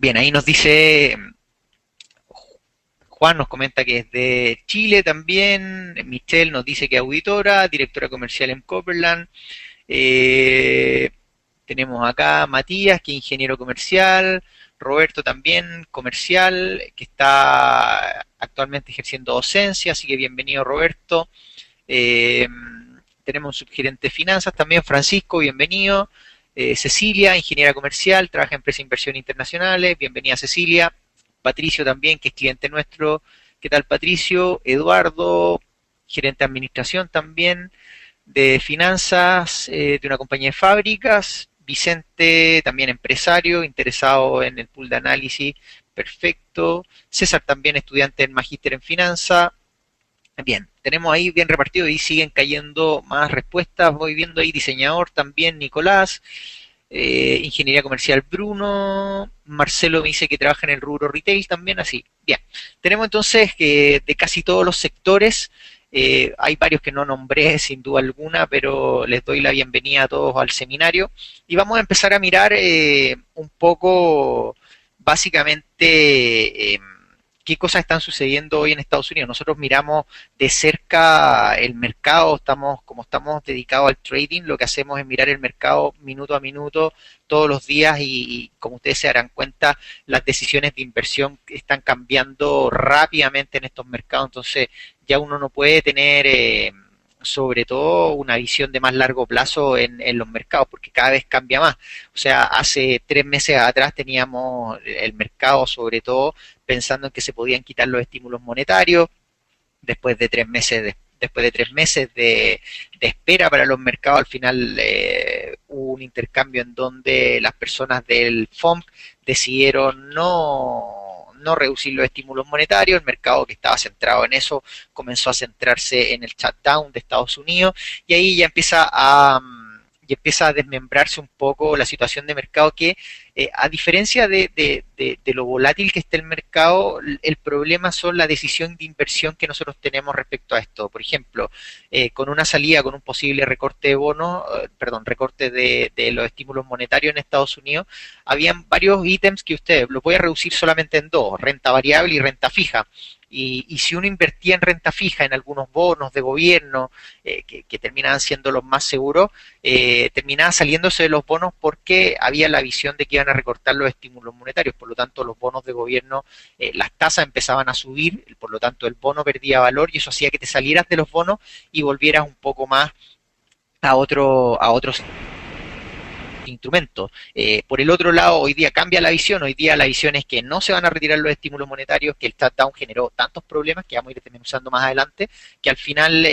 Bien, ahí nos dice Juan, nos comenta que es de Chile también. Michelle nos dice que es auditora, directora comercial en Copperland. Eh, Tenemos acá Matías, que es ingeniero comercial. Roberto también, comercial, que está actualmente ejerciendo docencia, así que bienvenido Roberto. Eh, Tenemos un subgerente de finanzas también, Francisco, bienvenido. Cecilia, ingeniera comercial, trabaja en empresas de inversión internacionales, bienvenida Cecilia. Patricio también, que es cliente nuestro. ¿Qué tal Patricio? Eduardo, gerente de administración también, de finanzas, de una compañía de fábricas. Vicente, también empresario, interesado en el pool de análisis, perfecto. César también estudiante en magíster en finanzas. Bien, tenemos ahí bien repartido y siguen cayendo más respuestas. Voy viendo ahí diseñador también, Nicolás, ingeniería comercial Bruno, Marcelo me dice que trabaja en el rubro retail también, así. Bien, tenemos entonces que de casi todos los sectores, hay varios que no nombré sin duda alguna, pero les doy la bienvenida a todos al seminario y vamos a empezar a mirar un poco básicamente qué cosas están sucediendo hoy en Estados Unidos. Nosotros miramos de cerca el mercado, como estamos dedicados al trading, lo que hacemos es mirar el mercado minuto a minuto, todos los días y como ustedes se darán cuenta, las decisiones de inversión están cambiando rápidamente en estos mercados, entonces ya uno no puede tener sobre todo una visión de más largo plazo en los mercados, porque cada vez cambia más. O sea, hace 3 meses atrás teníamos el mercado sobre todo pensando en que se podían quitar los estímulos monetarios, después de 3 meses de espera para los mercados, al final hubo un intercambio en donde las personas del FOMC decidieron no reducir los estímulos monetarios, el mercado que estaba centrado en eso comenzó a centrarse en el shutdown de Estados Unidos y ahí ya empieza a desmembrarse un poco la situación de mercado que, a diferencia de lo volátil que está el mercado, el problema son la decisión de inversión que nosotros tenemos respecto a esto. Por ejemplo, con una salida, con un posible recorte de bonos, perdón, recorte de los estímulos monetarios en Estados Unidos, habían varios ítems que ustedes los voy a reducir solamente en dos, renta variable y renta fija. Y si uno invertía en renta fija, en algunos bonos de gobierno, que terminaban siendo los más seguros, terminaba saliéndose de los bonos porque había la visión de que iban a recortar los estímulos monetarios, por lo tanto los bonos de gobierno, las tasas empezaban a subir, por lo tanto el bono perdía valor y eso hacía que te salieras de los bonos y volvieras un poco más a otros instrumentos. Por el otro lado, hoy día cambia la visión. Hoy día la visión es que no se van a retirar los estímulos monetarios, que el shutdown generó tantos problemas que vamos a ir desmenuzando más adelante, que al final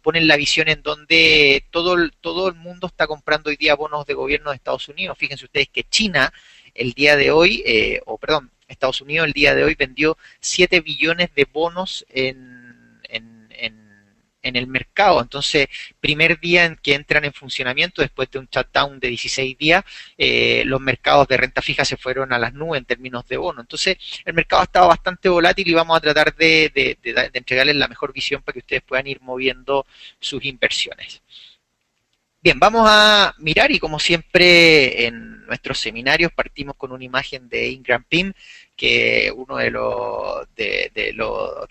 ponen la visión en donde todo el mundo está comprando hoy día bonos de gobierno de Estados Unidos. Fíjense ustedes que China el día de hoy, o perdón, Estados Unidos el día de hoy vendió 7 billones de bonos en el mercado. Entonces, primer día en que entran en funcionamiento, después de un shutdown de 16 días, los mercados de renta fija se fueron a las nubes en términos de bono. Entonces, el mercado ha estado bastante volátil y vamos a tratar de entregarles la mejor visión para que ustedes puedan ir moviendo sus inversiones. Bien, vamos a mirar y como siempre en nuestros seminarios partimos con una imagen de Ingram Pim, que es uno de los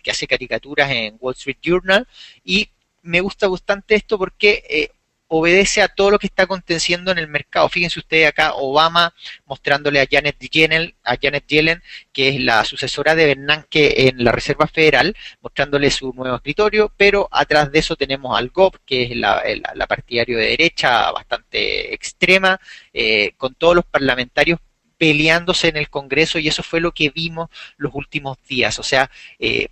que hace caricaturas en Wall Street Journal y me gusta bastante esto porque obedece a todo lo que está aconteciendo en el mercado. Fíjense ustedes acá Obama mostrándole a Janet Yellen, que es la sucesora de Bernanke en la Reserva Federal, mostrándole su nuevo escritorio, pero atrás de eso tenemos al GOP, que es la partidario de derecha bastante extrema, con todos los parlamentarios peleándose en el Congreso y eso fue lo que vimos los últimos días. O sea,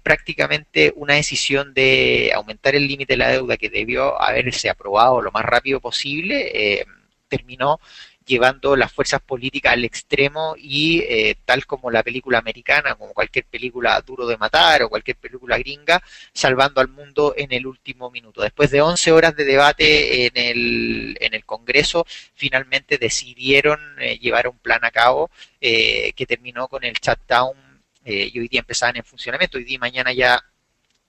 prácticamente una decisión de aumentar el límite de la deuda que debió haberse aprobado lo más rápido posible, terminó llevando las fuerzas políticas al extremo y tal como la película americana, como cualquier película Duro de Matar o cualquier película gringa, salvando al mundo en el último minuto. Después de 11 horas de debate en el Congreso, finalmente decidieron llevar un plan a cabo que terminó con el shutdown y hoy día empezaban en funcionamiento. Hoy día y mañana ya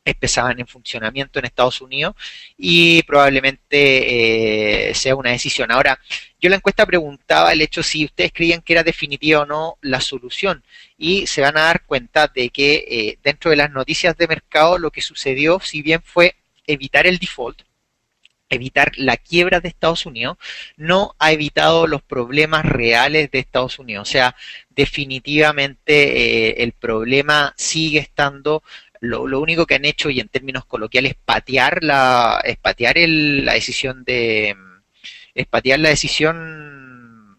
empezaban en funcionamiento en Estados Unidos y probablemente sea una decisión. Ahora, yo en la encuesta preguntaba el hecho si ustedes creían que era definitiva o no la solución y se van a dar cuenta de que dentro de las noticias de mercado lo que sucedió, si bien fue evitar el default, evitar la quiebra de Estados Unidos, no ha evitado los problemas reales de Estados Unidos. O sea, definitivamente el problema sigue estando. Lo único que han hecho, y en términos coloquiales, es patear la decisión es patear la decisión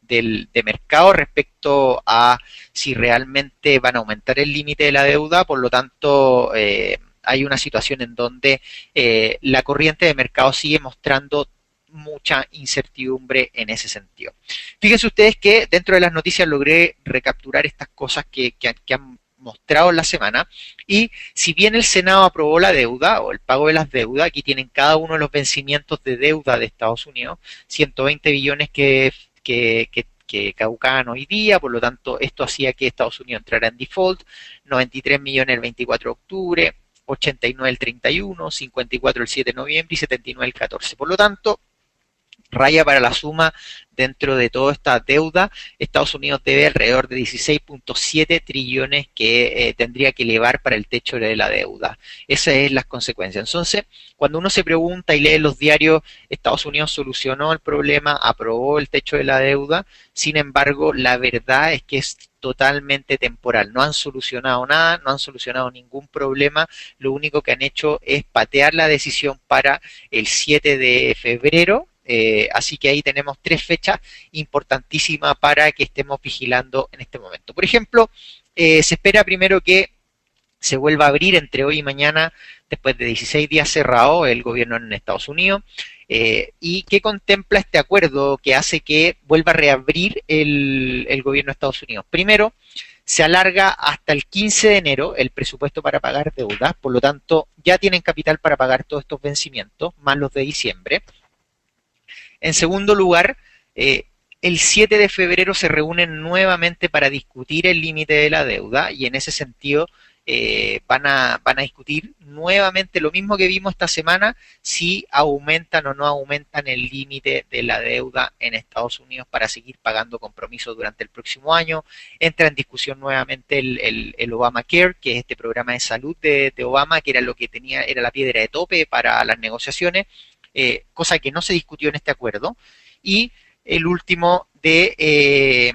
de mercado respecto a si realmente van a aumentar el límite de la deuda. Por lo tanto, hay una situación en donde la corriente de mercado sigue mostrando mucha incertidumbre en ese sentido. Fíjense ustedes que dentro de las noticias logré recapturar estas cosas que han mostrado en la semana, y si bien el Senado aprobó la deuda o el pago de las deudas, aquí tienen cada uno de los vencimientos de deuda de Estados Unidos, 120 billones que caducaban hoy día, por lo tanto esto hacía que Estados Unidos entrara en default, 93 millones el 24 de octubre, 89 el 31, 54 el 7 de noviembre y 79 el 14. Por lo tanto, raya para la suma dentro de toda esta deuda. Estados Unidos debe alrededor de 16.7 trillones que tendría que elevar para el techo de la deuda. Esas son las consecuencias. Entonces, cuando uno se pregunta y lee los diarios, Estados Unidos solucionó el problema, aprobó el techo de la deuda, sin embargo, la verdad es que es totalmente temporal. No han solucionado nada, no han solucionado ningún problema. Lo único que han hecho es patear la decisión para el 7 de febrero. Así que ahí tenemos 3 fechas importantísimas para que estemos vigilando en este momento. Por ejemplo, se espera primero que se vuelva a abrir entre hoy y mañana, después de 16 días cerrado, el gobierno en Estados Unidos. ¿Y qué contempla este acuerdo que hace que vuelva a reabrir el gobierno de Estados Unidos? Primero, se alarga hasta el 15 de enero el presupuesto para pagar deudas, por lo tanto ya tienen capital para pagar todos estos vencimientos, más los de diciembre. En segundo lugar, el 7 de febrero se reúnen nuevamente para discutir el límite de la deuda y en ese sentido van a discutir nuevamente lo mismo que vimos esta semana, si aumentan o no aumentan el límite de la deuda en Estados Unidos para seguir pagando compromisos durante el próximo año. Entra en discusión nuevamente el Obamacare, que es este programa de salud de Obama, que era lo que tenía, era la piedra de tope para las negociaciones. Cosa que no se discutió en este acuerdo, y el último que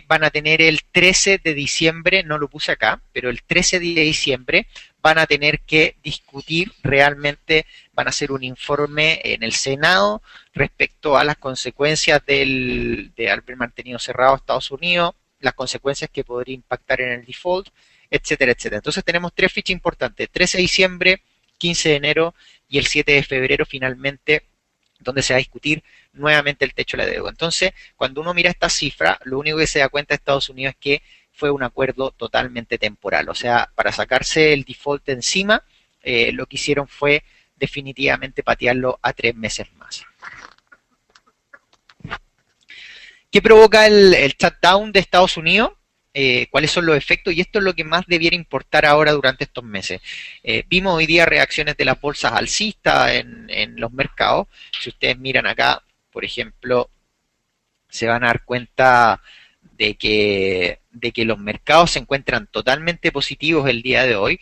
van a tener el 13 de diciembre, no lo puse acá, pero el 13 de diciembre van a tener que discutir realmente, van a hacer un informe en el Senado respecto a las consecuencias de haber mantenido cerrado Estados Unidos, las consecuencias que podría impactar en el default, etcétera, etcétera. Entonces tenemos 3 fichas importantes: 13 de diciembre, 15 de enero y el 7 de febrero finalmente, donde se va a discutir nuevamente el techo de la deuda. Entonces, cuando uno mira esta cifra, lo único que se da cuenta de Estados Unidos es que fue un acuerdo totalmente temporal. O sea, para sacarse el default de encima, lo que hicieron fue definitivamente patearlo a 3 meses más. ¿Qué provoca el shutdown de Estados Unidos? Cuáles son los efectos, y esto es lo que más debiera importar ahora durante estos meses. Vimos hoy día reacciones de las bolsas alcistas en los mercados. Si ustedes miran acá, por ejemplo, se van a dar cuenta de que los mercados se encuentran totalmente positivos el día de hoy.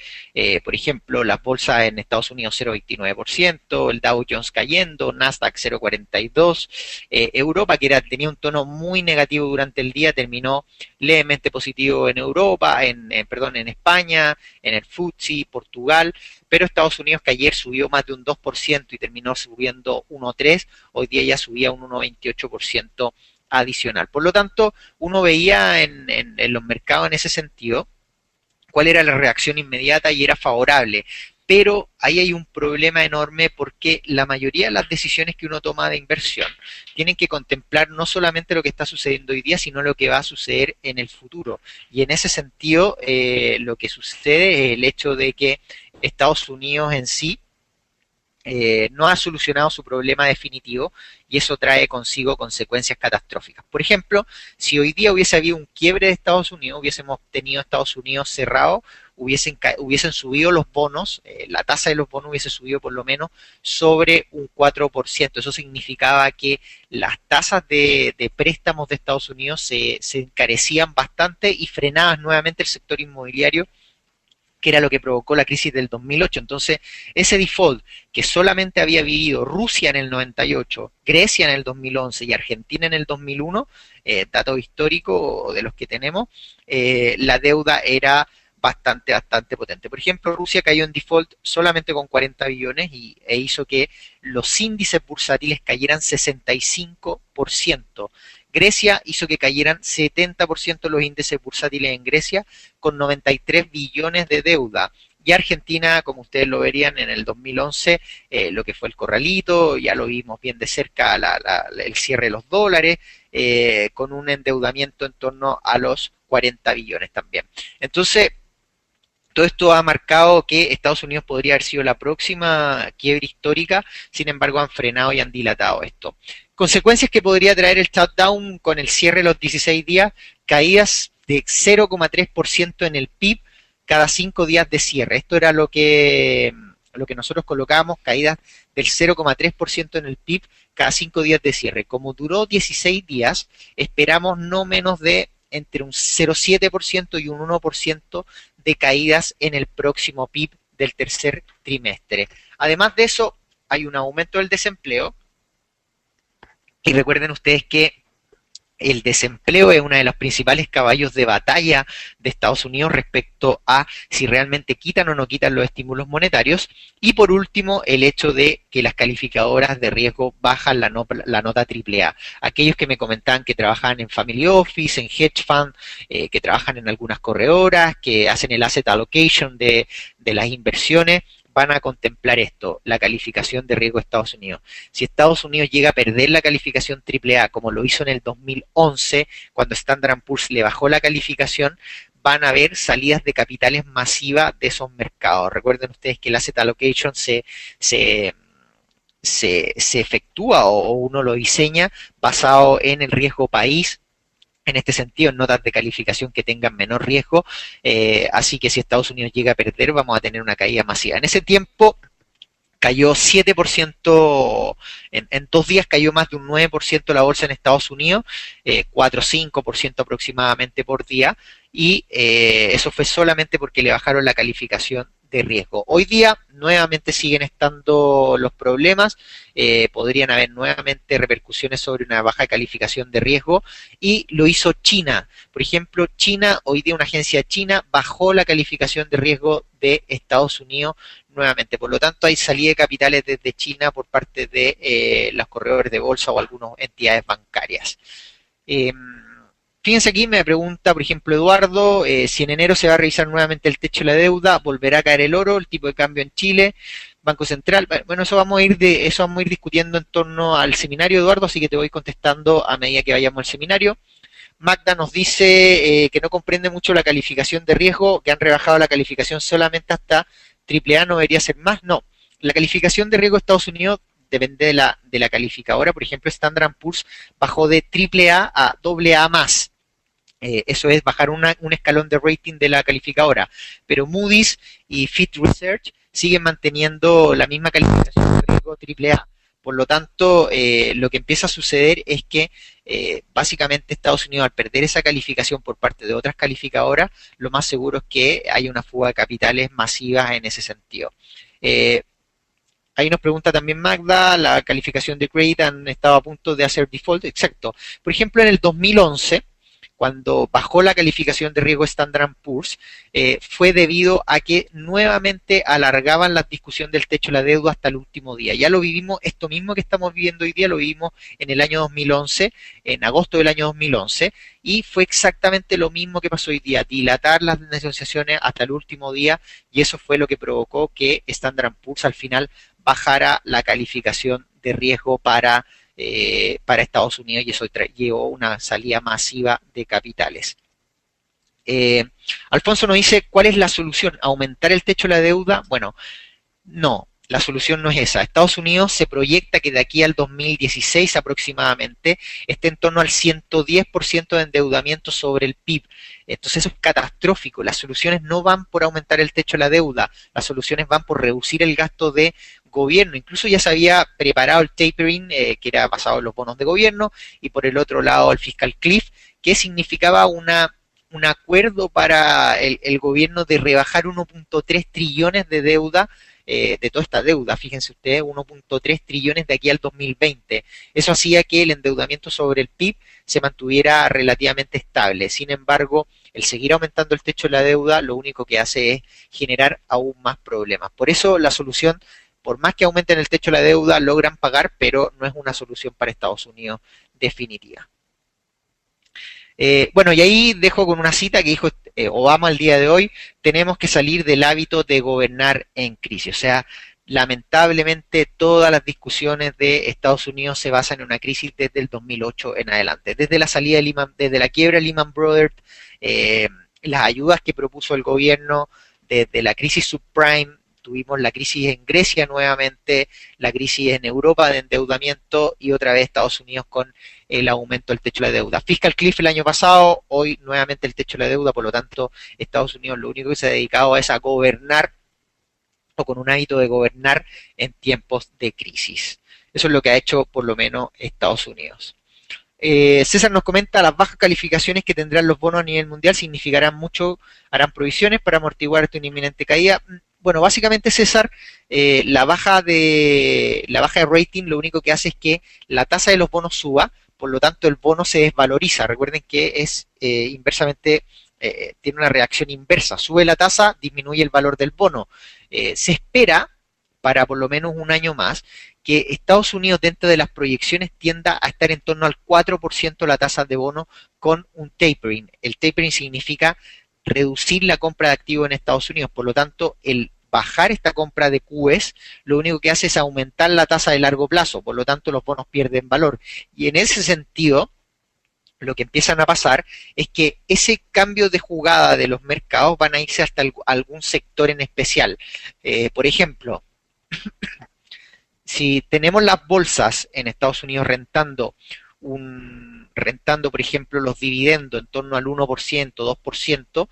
Por ejemplo, las bolsas en Estados Unidos 0,29%, el Dow Jones cayendo, Nasdaq 0,42%, Europa, que tenía un tono muy negativo durante el día, terminó levemente positivo en Europa, perdón, en España, en el FTSE, Portugal, pero Estados Unidos, que ayer subió más de un 2% y terminó subiendo 1,3%, hoy día ya subía un 1,28% adicional. Por lo tanto, uno veía en los mercados en ese sentido cuál era la reacción inmediata y era favorable. Pero ahí hay un problema enorme, porque la mayoría de las decisiones que uno toma de inversión tienen que contemplar no solamente lo que está sucediendo hoy día, sino lo que va a suceder en el futuro. Y en ese sentido, lo que sucede es el hecho de que Estados Unidos en sí no ha solucionado su problema definitivo y eso trae consigo consecuencias catastróficas. Por ejemplo, si hoy día hubiese habido un quiebre de Estados Unidos, hubiésemos tenido Estados Unidos cerrado, hubiesen subido los bonos, la tasa de los bonos hubiese subido por lo menos sobre un 4%. Eso significaba que las tasas de préstamos de Estados Unidos se encarecían bastante y frenaban nuevamente el sector inmobiliario, que era lo que provocó la crisis del 2008. Entonces, ese default que solamente había vivido Rusia en el 98, Grecia en el 2011 y Argentina en el 2001, dato histórico de los que tenemos, la deuda era bastante potente. Por ejemplo, Rusia cayó en default solamente con 40 billones e hizo que los índices bursátiles cayeran 65%. Grecia hizo que cayeran 70% los índices bursátiles en Grecia con 93 billones de deuda. Y Argentina, como ustedes lo verían en el 2011, lo que fue el corralito, ya lo vimos bien de cerca, el cierre de los dólares, con un endeudamiento en torno a los 40 billones también. Entonces, todo esto ha marcado que Estados Unidos podría haber sido la próxima quiebre histórica, sin embargo han frenado y han dilatado esto. Consecuencias que podría traer el shutdown con el cierre de los 16 días, caídas de 0,3% en el PIB cada 5 días de cierre. Esto era lo que nosotros colocábamos, caídas del 0,3% en el PIB cada 5 días de cierre. Como duró 16 días, esperamos no menos de entre un 0,7% y un 1% de caídas en el próximo PIB del tercer trimestre. Además de eso, hay un aumento del desempleo. Y recuerden ustedes que el desempleo es uno de los principales caballos de batalla de Estados Unidos respecto a si realmente quitan o no quitan los estímulos monetarios. Y por último, el hecho de que las calificadoras de riesgo bajan la nota AAA. Aquellos que me comentaban que trabajan en Family Office, en Hedge Fund, que trabajan en algunas corredoras, que hacen el asset allocation de las inversiones, van a contemplar esto, la calificación de riesgo de Estados Unidos. Si Estados Unidos llega a perder la calificación AAA, como lo hizo en el 2011, cuando Standard & Poor's le bajó la calificación, van a haber salidas de capitales masivas de esos mercados. Recuerden ustedes que el asset allocation se efectúa o uno lo diseña basado en el riesgo país, en este sentido, en notas de calificación que tengan menor riesgo, así que si Estados Unidos llega a perder, vamos a tener una caída masiva. En ese tiempo cayó 7%, en 2 días cayó más de un 9% la bolsa en Estados Unidos, 4 o 5% aproximadamente por día, y eso fue solamente porque le bajaron la calificación de riesgo. Hoy día nuevamente siguen estando los problemas, podrían haber nuevamente repercusiones sobre una baja calificación de riesgo y lo hizo China. Por ejemplo, China, hoy día una agencia china bajó la calificación de riesgo de Estados Unidos nuevamente. Por lo tanto, hay salida de capitales desde China por parte de los corredores de bolsa o algunas entidades bancarias. Eh, Fíjense aquí, me pregunta, por ejemplo, Eduardo, si en enero se va a revisar nuevamente el techo de la deuda, volverá a caer el oro, el tipo de cambio en Chile, Banco Central. Bueno, eso vamos a ir discutiendo en torno al seminario, Eduardo, así que te voy contestando a medida que vayamos al seminario. Magda nos dice que no comprende mucho la calificación de riesgo, que han rebajado la calificación solamente hasta AAA, no debería ser más. No, la calificación de riesgo de Estados Unidos depende de la calificadora. Por ejemplo, Standard & Poor's bajó de AAA a AA+. Eso es bajar un escalón de rating de la calificadora, pero Moody's y Fitch Research siguen manteniendo la misma calificación de riesgo AAA. Por lo tanto, lo que empieza a suceder es que básicamente Estados Unidos, al perder esa calificación por parte de otras calificadoras, lo más seguro es que haya una fuga de capitales masivas en ese sentido. Ahí nos pregunta también Magda, la calificación de crédito han estado a punto de hacer default. Exacto. Por ejemplo, en el 2011, cuando bajó la calificación de riesgo Standard & Poor's, fue debido a que nuevamente alargaban la discusión del techo de la deuda hasta el último día. Ya lo vivimos, esto mismo que estamos viviendo hoy día, lo vivimos en el año 2011, en agosto del año 2011, y fue exactamente lo mismo que pasó hoy día, dilatar las negociaciones hasta el último día, y eso fue lo que provocó que Standard & Poor's al final bajara la calificación de riesgo para Estados Unidos, y eso llevó una salida masiva de capitales. Alfonso nos dice, ¿cuál es la solución? ¿Aumentar el techo de la deuda? Bueno, no. la solución no es esa. Estados Unidos se proyecta que de aquí al 2016 aproximadamente esté en torno al 110% de endeudamiento sobre el PIB. Entonces eso es catastrófico. Las soluciones no van por aumentar el techo de la deuda, las soluciones van por reducir el gasto de gobierno. Incluso ya se había preparado el tapering, que era basado en los bonos de gobierno, y por el otro lado el fiscal cliff, que significaba un acuerdo para el gobierno de rebajar 1.3 trillones de deuda, de toda esta deuda, fíjense ustedes, 1.3 trillones de aquí al 2020. Eso hacía que el endeudamiento sobre el PIB se mantuviera relativamente estable. Sin embargo, el seguir aumentando el techo de la deuda lo único que hace es generar aún más problemas. Por eso la solución, por más que aumenten el techo de la deuda, logran pagar, pero no es una solución para Estados Unidos definitiva. Bueno, y ahí dejo con una cita que dijo Obama el día de hoy: tenemos que salir del hábito de gobernar en crisis. O sea, lamentablemente todas las discusiones de Estados Unidos se basan en una crisis desde el 2008 en adelante. Desde la salida de Lehman, desde la quiebra de Lehman Brothers, eh, las ayudas que propuso el gobierno, desde la crisis subprime, tuvimos la crisis en Grecia nuevamente, la crisis en Europa de endeudamiento y otra vez Estados Unidos con el aumento del techo de la deuda. Fiscal cliff el año pasado, hoy nuevamente el techo de la deuda, por lo tanto Estados Unidos lo único que se ha dedicado es a gobernar, o con un hábito de gobernar en tiempos de crisis. Eso es lo que ha hecho por lo menos Estados Unidos. César nos comenta: las bajas calificaciones que tendrán los bonos a nivel mundial significarán mucho, harán provisiones para amortiguar esta inminente caída. Bueno, básicamente, César, la baja de rating lo único que hace es que la tasa de los bonos suba, por lo tanto el bono se desvaloriza. Recuerden que es inversamente, tiene una reacción inversa: sube la tasa, disminuye el valor del bono. Se espera, para por lo menos un año más, que Estados Unidos, dentro de las proyecciones, tienda a estar en torno al 4% la tasa de bono con un tapering. El tapering significa reducir la compra de activos en Estados Unidos. Por lo tanto, el bajar esta compra de QEs lo único que hace es aumentar la tasa de largo plazo. Por lo tanto, los bonos pierden valor. Y en ese sentido, lo que empiezan a pasar es que ese cambio de jugada de los mercados van a irse hasta algún sector en especial. Por ejemplo, si tenemos las bolsas en Estados Unidos rentando, por ejemplo, los dividendos en torno al 1%, 2%,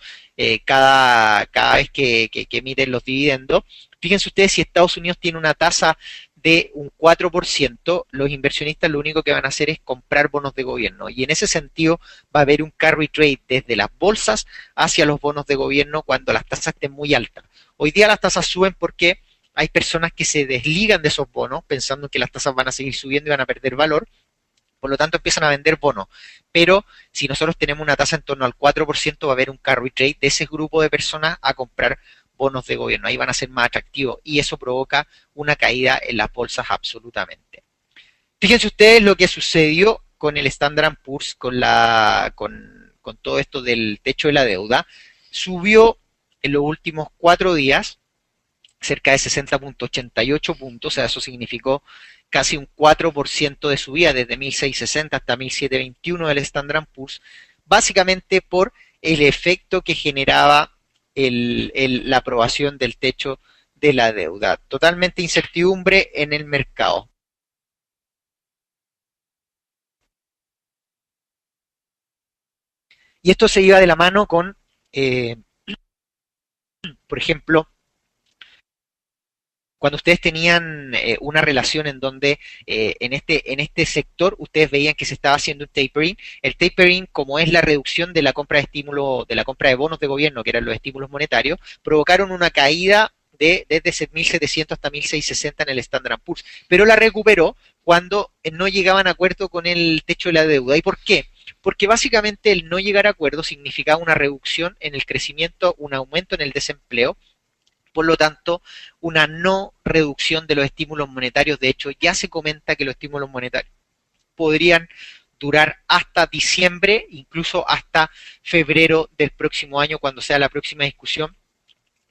cada vez que emiten los dividendos, fíjense ustedes, si Estados Unidos tiene una tasa de un 4%, los inversionistas lo único que van a hacer es comprar bonos de gobierno. Y en ese sentido va a haber un carry trade desde las bolsas hacia los bonos de gobierno cuando las tasas estén muy altas. Hoy día las tasas suben porque hay personas que se desligan de esos bonos pensando que las tasas van a seguir subiendo y van a perder valor, por lo tanto empiezan a vender bonos. Pero si nosotros tenemos una tasa en torno al 4%, va a haber un carry trade de ese grupo de personas a comprar bonos de gobierno. Ahí van a ser más atractivos y eso provoca una caída en las bolsas absolutamente. Fíjense ustedes lo que sucedió con el Standard & Poor's, con todo esto del techo de la deuda. Subió en los últimos 4 días cerca de 60.88 puntos, o sea, eso significó casi un 4% de subida desde 1660 hasta 1721 del Standard & Poor's, básicamente por el efecto que generaba la aprobación del techo de la deuda. Totalmente incertidumbre en el mercado. Y esto se iba de la mano con, por ejemplo, cuando ustedes tenían una relación en donde en este sector ustedes veían que se estaba haciendo un tapering. El tapering, como es la reducción de la compra de estímulo, de la compra de bonos de gobierno, que eran los estímulos monetarios, provocaron una caída desde 1700 hasta 1660 en el Standard & Poor's, pero la recuperó cuando no llegaban a acuerdo con el techo de la deuda. ¿Y por qué? Porque básicamente el no llegar a acuerdo significaba una reducción en el crecimiento, un aumento en el desempleo, por lo tanto, una no reducción de los estímulos monetarios. De hecho, ya se comenta que los estímulos monetarios podrían durar hasta diciembre, incluso hasta febrero del próximo año, cuando sea la próxima discusión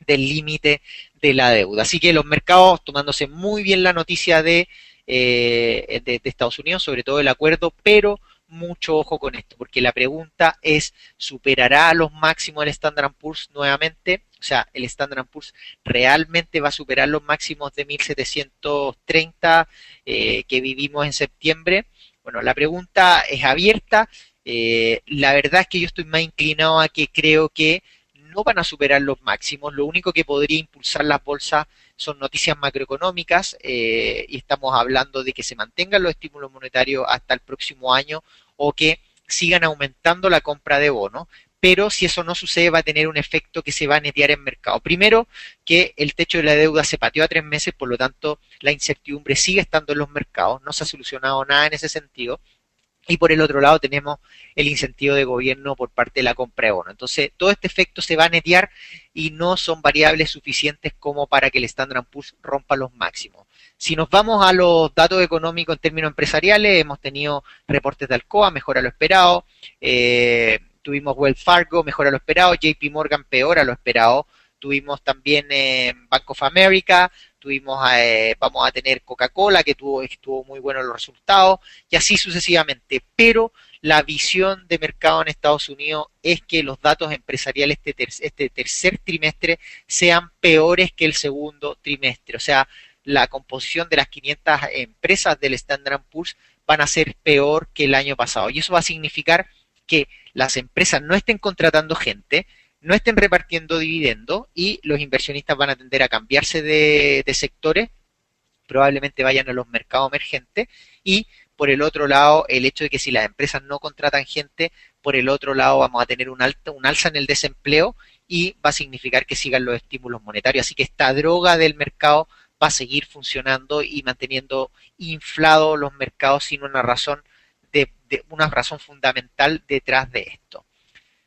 del límite de la deuda. Así que los mercados tomándose muy bien la noticia de Estados Unidos, sobre todo el acuerdo, pero mucho ojo con esto, porque la pregunta es, ¿superará los máximos del Standard Poor's nuevamente? O sea, ¿el Standard Poor's realmente va a superar los máximos de 1730 que vivimos en septiembre? Bueno, la pregunta es abierta. La verdad es que yo estoy más inclinado a que creo que no van a superar los máximos. Lo único que podría impulsar las bolsas son noticias macroeconómicas y estamos hablando de que se mantengan los estímulos monetarios hasta el próximo año o que sigan aumentando la compra de bonos. Pero si eso no sucede va a tener un efecto que se va a netear en mercado. Primero, que el techo de la deuda se pateó a 3 meses, por lo tanto la incertidumbre sigue estando en los mercados, no se ha solucionado nada en ese sentido. Y por el otro lado tenemos el incentivo de gobierno por parte de la compra de bonos. Entonces, todo este efecto se va a netear y no son variables suficientes como para que el Standard Poor's rompa los máximos. Si nos vamos a los datos económicos en términos empresariales, hemos tenido reportes de Alcoa, mejor a lo esperado, tuvimos Wells Fargo, mejor a lo esperado, JP Morgan, peor a lo esperado, tuvimos también Bank of America, vamos a tener Coca-Cola, que estuvo muy bueno los resultados, y así sucesivamente. Pero la visión de mercado en Estados Unidos es que los datos empresariales este tercer trimestre sean peores que el segundo trimestre. O sea, la composición de las 500 empresas del Standard Poor's van a ser peor que el año pasado. Y eso va a significar que las empresas no estén contratando gente, no estén repartiendo dividendos y los inversionistas van a tender a cambiarse de sectores, probablemente vayan a los mercados emergentes y por el otro lado el hecho de que si las empresas no contratan gente, por el otro lado vamos a tener un alza en el desempleo y va a significar que sigan los estímulos monetarios. Así que esta droga del mercado va a seguir funcionando y manteniendo inflados los mercados sin una razón fundamental detrás de esto.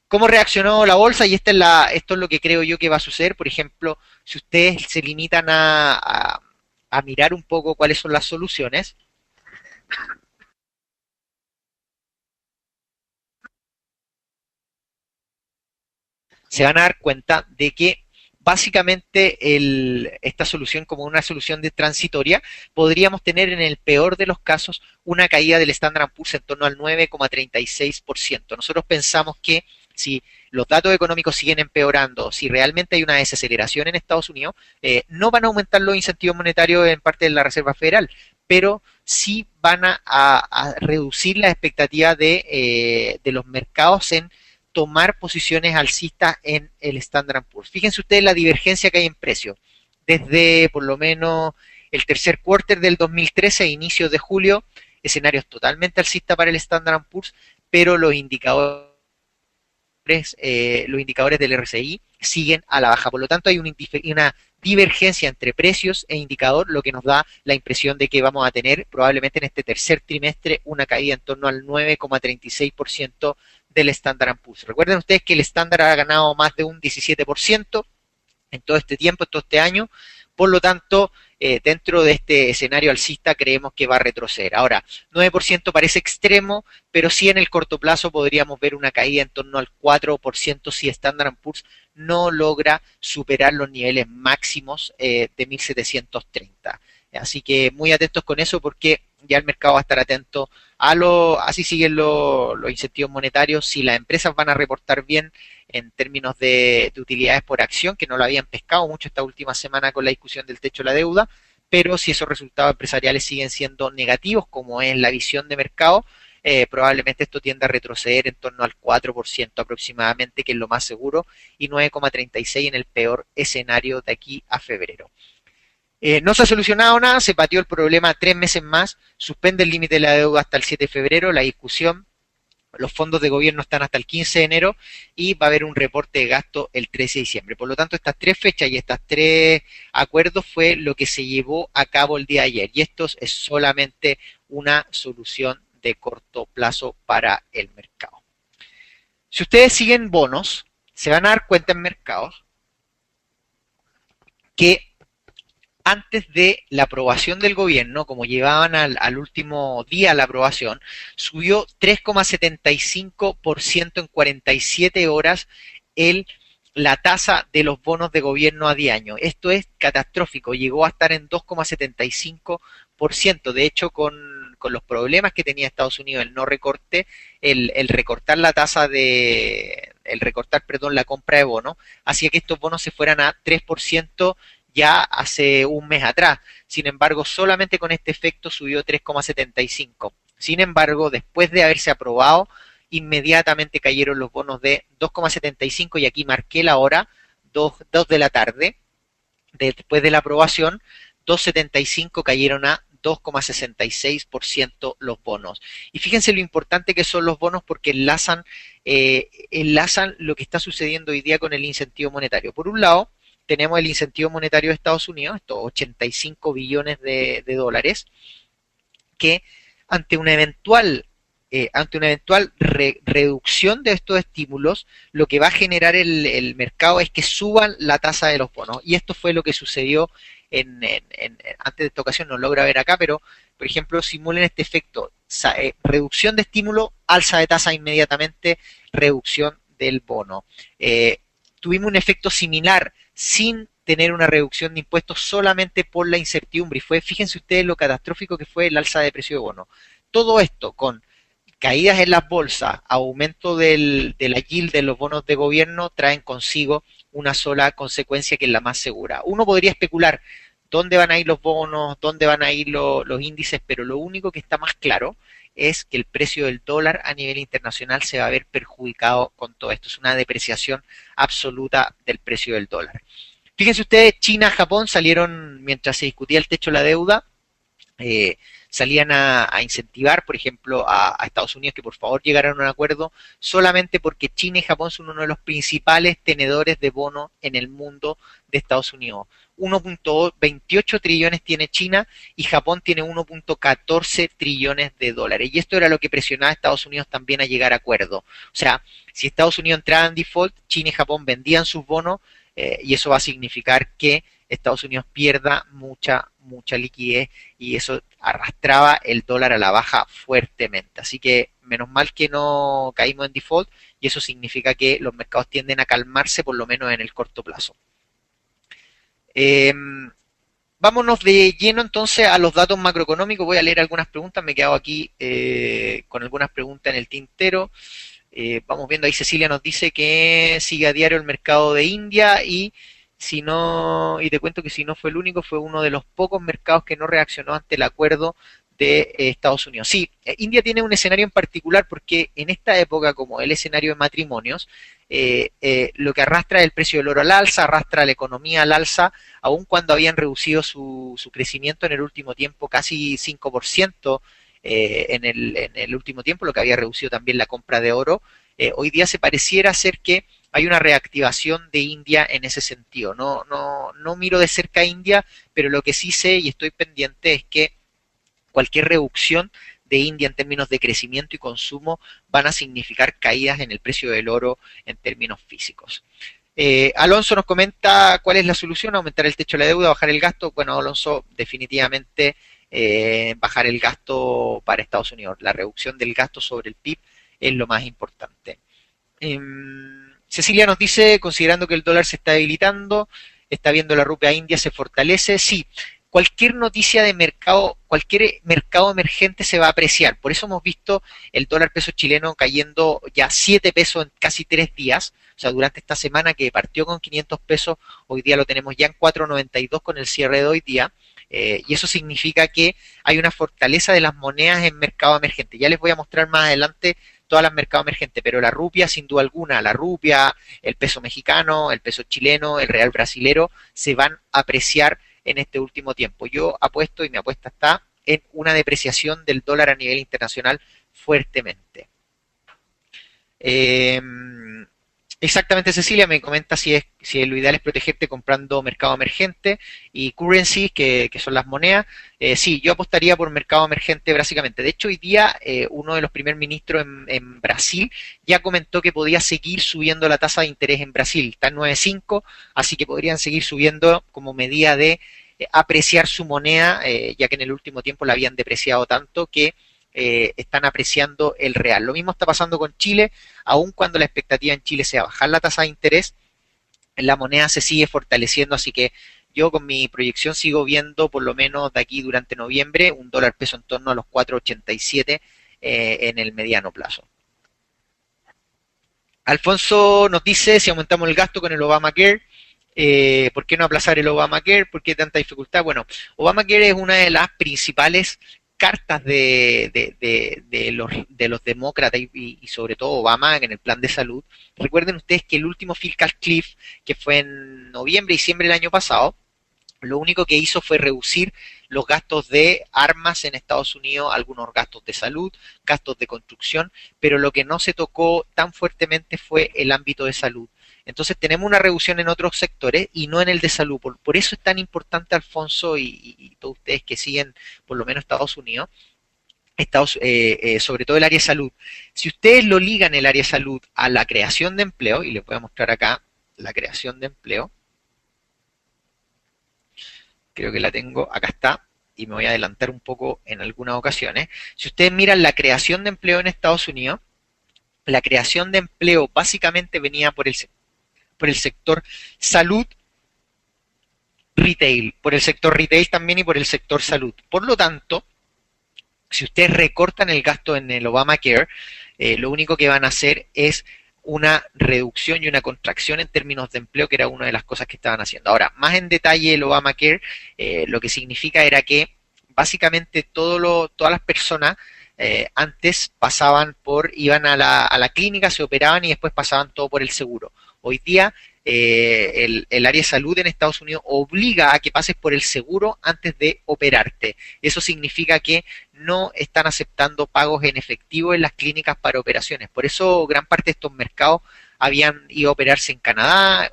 ¿Cómo reaccionó la bolsa? Y esto es lo que creo yo que va a suceder. Por ejemplo, si ustedes se limitan a mirar un poco cuáles son las soluciones, se van a dar cuenta de que básicamente esta solución como una solución de transitoria, podríamos tener en el peor de los casos una caída del Standard Poor's en torno al 9,36%. Nosotros pensamos que si los datos económicos siguen empeorando, si realmente hay una desaceleración en Estados Unidos, no van a aumentar los incentivos monetarios en parte de la Reserva Federal, pero sí van a reducir la expectativa de los mercados en tomar posiciones alcistas en el Standard Poor's. Fíjense ustedes la divergencia que hay en precios. Desde por lo menos el tercer quarter del 2013 a inicios de julio, escenarios totalmente alcistas para el Standard Poor's, pero los indicadores del RSI siguen a la baja. Por lo tanto, hay una divergencia entre precios e indicador, lo que nos da la impresión de que vamos a tener probablemente en este tercer trimestre una caída en torno al 9,36% del Standard Poor's. Recuerden ustedes que el estándar ha ganado más de un 17% en todo este tiempo, en todo este año, por lo tanto, dentro de este escenario alcista creemos que va a retroceder. Ahora, 9% parece extremo, pero sí en el corto plazo podríamos ver una caída en torno al 4% si Standard Poor's no logra superar los niveles máximos de 1730. Así que muy atentos con eso porque ya el mercado va a estar atento así siguen los incentivos monetarios, si las empresas van a reportar bien en términos de utilidades por acción, que no lo habían pescado mucho esta última semana con la discusión del techo de la deuda, pero si esos resultados empresariales siguen siendo negativos, como es la visión de mercado, probablemente esto tienda a retroceder en torno al 4% aproximadamente, que es lo más seguro, y 9,36% en el peor escenario de aquí a febrero. No se ha solucionado nada, se pateó el problema 3 meses más, suspende el límite de la deuda hasta el 7 de febrero, la discusión, los fondos de gobierno están hasta el 15 de enero y va a haber un reporte de gasto el 13 de diciembre. Por lo tanto, estas tres fechas y estas tres acuerdos fue lo que se llevó a cabo el día de ayer y esto es solamente una solución de corto plazo para el mercado. Si ustedes siguen bonos, se van a dar cuenta en mercados que antes de la aprobación del gobierno, como llevaban al último día la aprobación, subió 3,75% en 47 horas la tasa de los bonos de gobierno a 10 años. Esto es catastrófico, llegó a estar en 2,75%. De hecho, con con los problemas que tenía Estados Unidos, el no recorte, el recortar la tasa de, el recortar, perdón, la compra de bonos, hacía que estos bonos se fueran a 3% ya hace un mes atrás. Sin embargo, solamente con este efecto subió 3,75. Sin embargo, después de haberse aprobado, inmediatamente cayeron los bonos de 2,75 y aquí marqué la hora, 2 de la tarde, después de la aprobación, 2,75 cayeron a 2,66% los bonos. Y fíjense lo importante que son los bonos porque enlazan lo que está sucediendo hoy día con el incentivo monetario. Por un lado, tenemos el incentivo monetario de Estados Unidos, estos 85 billones de dólares, que ante una eventual reducción de estos estímulos, lo que va a generar el mercado es que suban la tasa de los bonos. Y esto fue lo que sucedió antes de esta ocasión, no logra ver acá, pero por ejemplo, simulen este efecto, reducción de estímulo, alza de tasa inmediatamente, reducción del bono. Tuvimos un efecto similar sin tener una reducción de impuestos solamente por la incertidumbre. Y fue, fíjense ustedes lo catastrófico que fue el alza de precio de bono. Todo esto con caídas en las bolsas, aumento de la yield de los bonos de gobierno, traen consigo una sola consecuencia que es la más segura. Uno podría especular dónde van a ir los bonos, dónde van a ir los índices, pero lo único que está más claro es que el precio del dólar a nivel internacional se va a ver perjudicado con todo esto. Es una depreciación absoluta del precio del dólar. Fíjense ustedes, China, Japón salieron mientras se discutía el techo de la deuda, salían a incentivar, por ejemplo, a Estados Unidos que por favor llegaran a un acuerdo, solamente porque China y Japón son uno de los principales tenedores de bonos en el mundo de Estados Unidos. 1.28 trillones tiene China y Japón tiene 1.14 trillones de dólares. Y esto era lo que presionaba a Estados Unidos también a llegar a acuerdo. O sea, si Estados Unidos entraba en default, China y Japón vendían sus bonos y eso va a significar que Estados Unidos pierda mucha liquidez y eso arrastraba el dólar a la baja fuertemente. Así que menos mal que no caímos en default y eso significa que los mercados tienden a calmarse por lo menos en el corto plazo. Vámonos de lleno entonces a los datos macroeconómicos. Voy a leer algunas preguntas, me he quedado aquí con algunas preguntas en el tintero. Vamos viendo ahí, Cecilia nos dice que sigue a diario el mercado de India y si no, y te cuento que si no fue el único, fue uno de los pocos mercados que no reaccionó ante el acuerdo de Estados Unidos. Sí, India tiene un escenario en particular porque en esta época, como el escenario de matrimonios, lo que arrastra es el precio del oro al alza, arrastra la economía al alza, aun cuando habían reducido su crecimiento en el último tiempo casi 5%, en el último tiempo, lo que había reducido también la compra de oro. Hoy día se pareciera ser que hay una reactivación de India en ese sentido. No miro de cerca a India, pero lo que sí sé y estoy pendiente es que cualquier reducción de India en términos de crecimiento y consumo van a significar caídas en el precio del oro en términos físicos. Alonso nos comenta cuál es la solución, aumentar el techo de la deuda, bajar el gasto. Bueno, Alonso, definitivamente bajar el gasto para Estados Unidos. La reducción del gasto sobre el PIB es lo más importante. Cecilia nos dice, considerando que el dólar se está debilitando, está viendo la rupia india se fortalece. Sí, cualquier noticia de mercado, cualquier mercado emergente se va a apreciar. Por eso hemos visto el dólar peso chileno cayendo ya 7 pesos en casi 3 días. O sea, durante esta semana que partió con 500 pesos, hoy día lo tenemos ya en 4.92 con el cierre de hoy día. Y eso significa que hay una fortaleza de las monedas en mercado emergente. Ya les voy a mostrar más adelante todas las mercados emergentes, pero la rupia, sin duda alguna, la rupia, el peso mexicano, el peso chileno, el real brasilero, se van a apreciar en este último tiempo. Yo apuesto, y mi apuesta está en una depreciación del dólar a nivel internacional fuertemente. Exactamente, Cecilia me comenta si lo ideal es protegerte comprando mercado emergente y currency, que son las monedas. Sí, yo apostaría por mercado emergente básicamente. De hecho, hoy día uno de los primer ministros en Brasil ya comentó que podía seguir subiendo la tasa de interés en Brasil. Está en 9,5, así que podrían seguir subiendo como medida de apreciar su moneda, ya que en el último tiempo la habían depreciado tanto que están apreciando el real. Lo mismo está pasando con Chile, aun cuando la expectativa en Chile sea bajar la tasa de interés, la moneda se sigue fortaleciendo, así que yo con mi proyección sigo viendo por lo menos de aquí durante noviembre un dólar peso en torno a los 4,87 en el mediano plazo. Alfonso nos dice si aumentamos el gasto con el Obamacare, ¿por qué no aplazar el Obamacare? ¿Por qué tanta dificultad? Bueno, Obamacare es una de las principales cartas de los demócratas y sobre todo Obama en el plan de salud. Recuerden ustedes que el último fiscal cliff, que fue en noviembre, diciembre del año pasado, lo único que hizo fue reducir los gastos de armas en Estados Unidos, algunos gastos de salud, gastos de construcción, pero lo que no se tocó tan fuertemente fue el ámbito de salud. Entonces tenemos una reducción en otros sectores y no en el de salud. Por eso es tan importante, Alfonso, y todos ustedes que siguen por lo menos Estados Unidos, sobre todo el área de salud. Si ustedes lo ligan el área de salud a la creación de empleo, y les voy a mostrar acá la creación de empleo, creo que la tengo, acá está, y me voy a adelantar un poco en algunas ocasiones. Si ustedes miran la creación de empleo en Estados Unidos, la creación de empleo básicamente venía por el sector salud, retail, por el sector retail también y por el sector salud. Por lo tanto, si ustedes recortan el gasto en el Obamacare, lo único que van a hacer es una reducción y una contracción en términos de empleo, que era una de las cosas que estaban haciendo. Ahora, más en detalle el Obamacare, lo que significa era que básicamente todas las personas antes iban a la clínica, se operaban y después pasaban todo por el seguro. Hoy día el área de salud en Estados Unidos obliga a que pases por el seguro antes de operarte. Eso significa que no están aceptando pagos en efectivo en las clínicas para operaciones. Por eso gran parte de estos mercados habían ido a operarse en Canadá,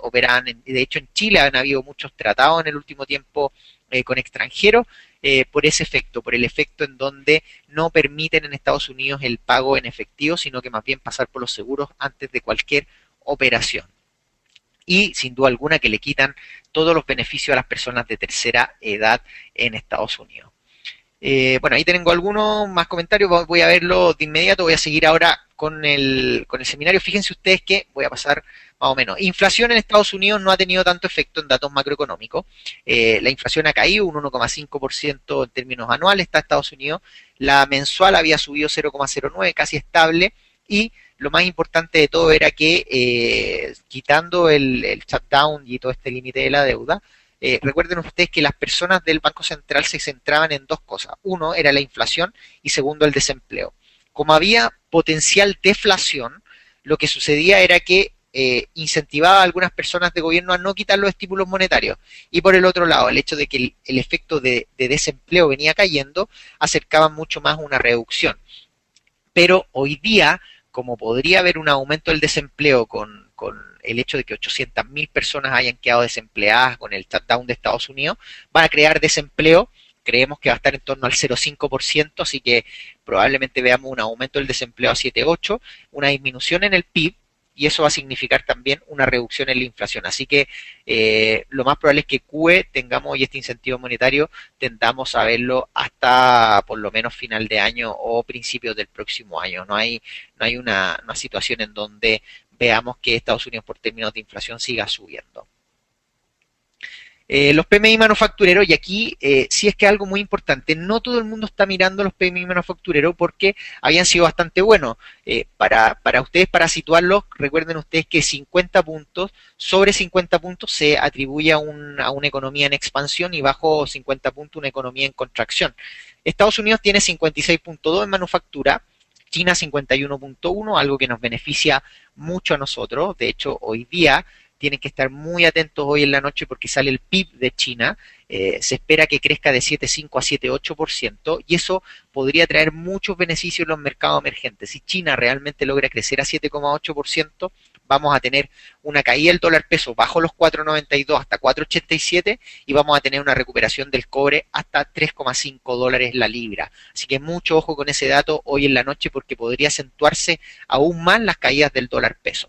de hecho en Chile han habido muchos tratados en el último tiempo con extranjeros por ese efecto, por el efecto en donde no permiten en Estados Unidos el pago en efectivo, sino que más bien pasar por los seguros antes de cualquier operación. Y sin duda alguna que le quitan todos los beneficios a las personas de tercera edad en Estados Unidos. Bueno, ahí tengo algunos más comentarios, voy a verlo de inmediato, voy a seguir ahora con el seminario. Fíjense ustedes que voy a pasar más o menos. Inflación en Estados Unidos no ha tenido tanto efecto en datos macroeconómicos. La inflación ha caído un 1,5% en términos anuales, está Estados Unidos. La mensual había subido 0,09, casi estable. Y lo más importante de todo era que quitando el shutdown y todo este límite de la deuda, recuerden ustedes que las personas del Banco Central se centraban en dos cosas. Uno era la inflación y segundo el desempleo. Como había potencial deflación, lo que sucedía era que incentivaba a algunas personas de gobierno a no quitar los estímulos monetarios. Y por el otro lado, el hecho de que el efecto de desempleo venía cayendo, acercaba mucho más una reducción. Pero hoy día, como podría haber un aumento del desempleo con el hecho de que 800.000 personas hayan quedado desempleadas con el shutdown de Estados Unidos, van a crear desempleo, creemos que va a estar en torno al 0,5%, así que probablemente veamos un aumento del desempleo a 7,8%, una disminución en el PIB, y eso va a significar también una reducción en la inflación. Así que lo más probable es que QE tengamos, y este incentivo monetario, tendamos a verlo hasta por lo menos final de año o principios del próximo año. No hay una situación en donde veamos que Estados Unidos por términos de inflación siga subiendo. Los PMI manufactureros, y aquí sí es que algo muy importante, no todo el mundo está mirando los PMI manufactureros porque habían sido bastante buenos. Para ustedes, para situarlos, recuerden ustedes que 50 puntos, sobre 50 puntos se atribuye a una economía en expansión y bajo 50 puntos una economía en contracción. Estados Unidos tiene 56,2 en manufactura, China 51,1, algo que nos beneficia mucho a nosotros. De hecho, hoy día tienen que estar muy atentos hoy en la noche porque sale el PIB de China, se espera que crezca de 7,5 a 7,8% y eso podría traer muchos beneficios en los mercados emergentes. Si China realmente logra crecer a 7,8%, vamos a tener una caída del dólar peso bajo los 4,92 hasta 4,87 y vamos a tener una recuperación del cobre hasta 3,5 dólares la libra. Así que mucho ojo con ese dato hoy en la noche porque podría acentuarse aún más las caídas del dólar peso.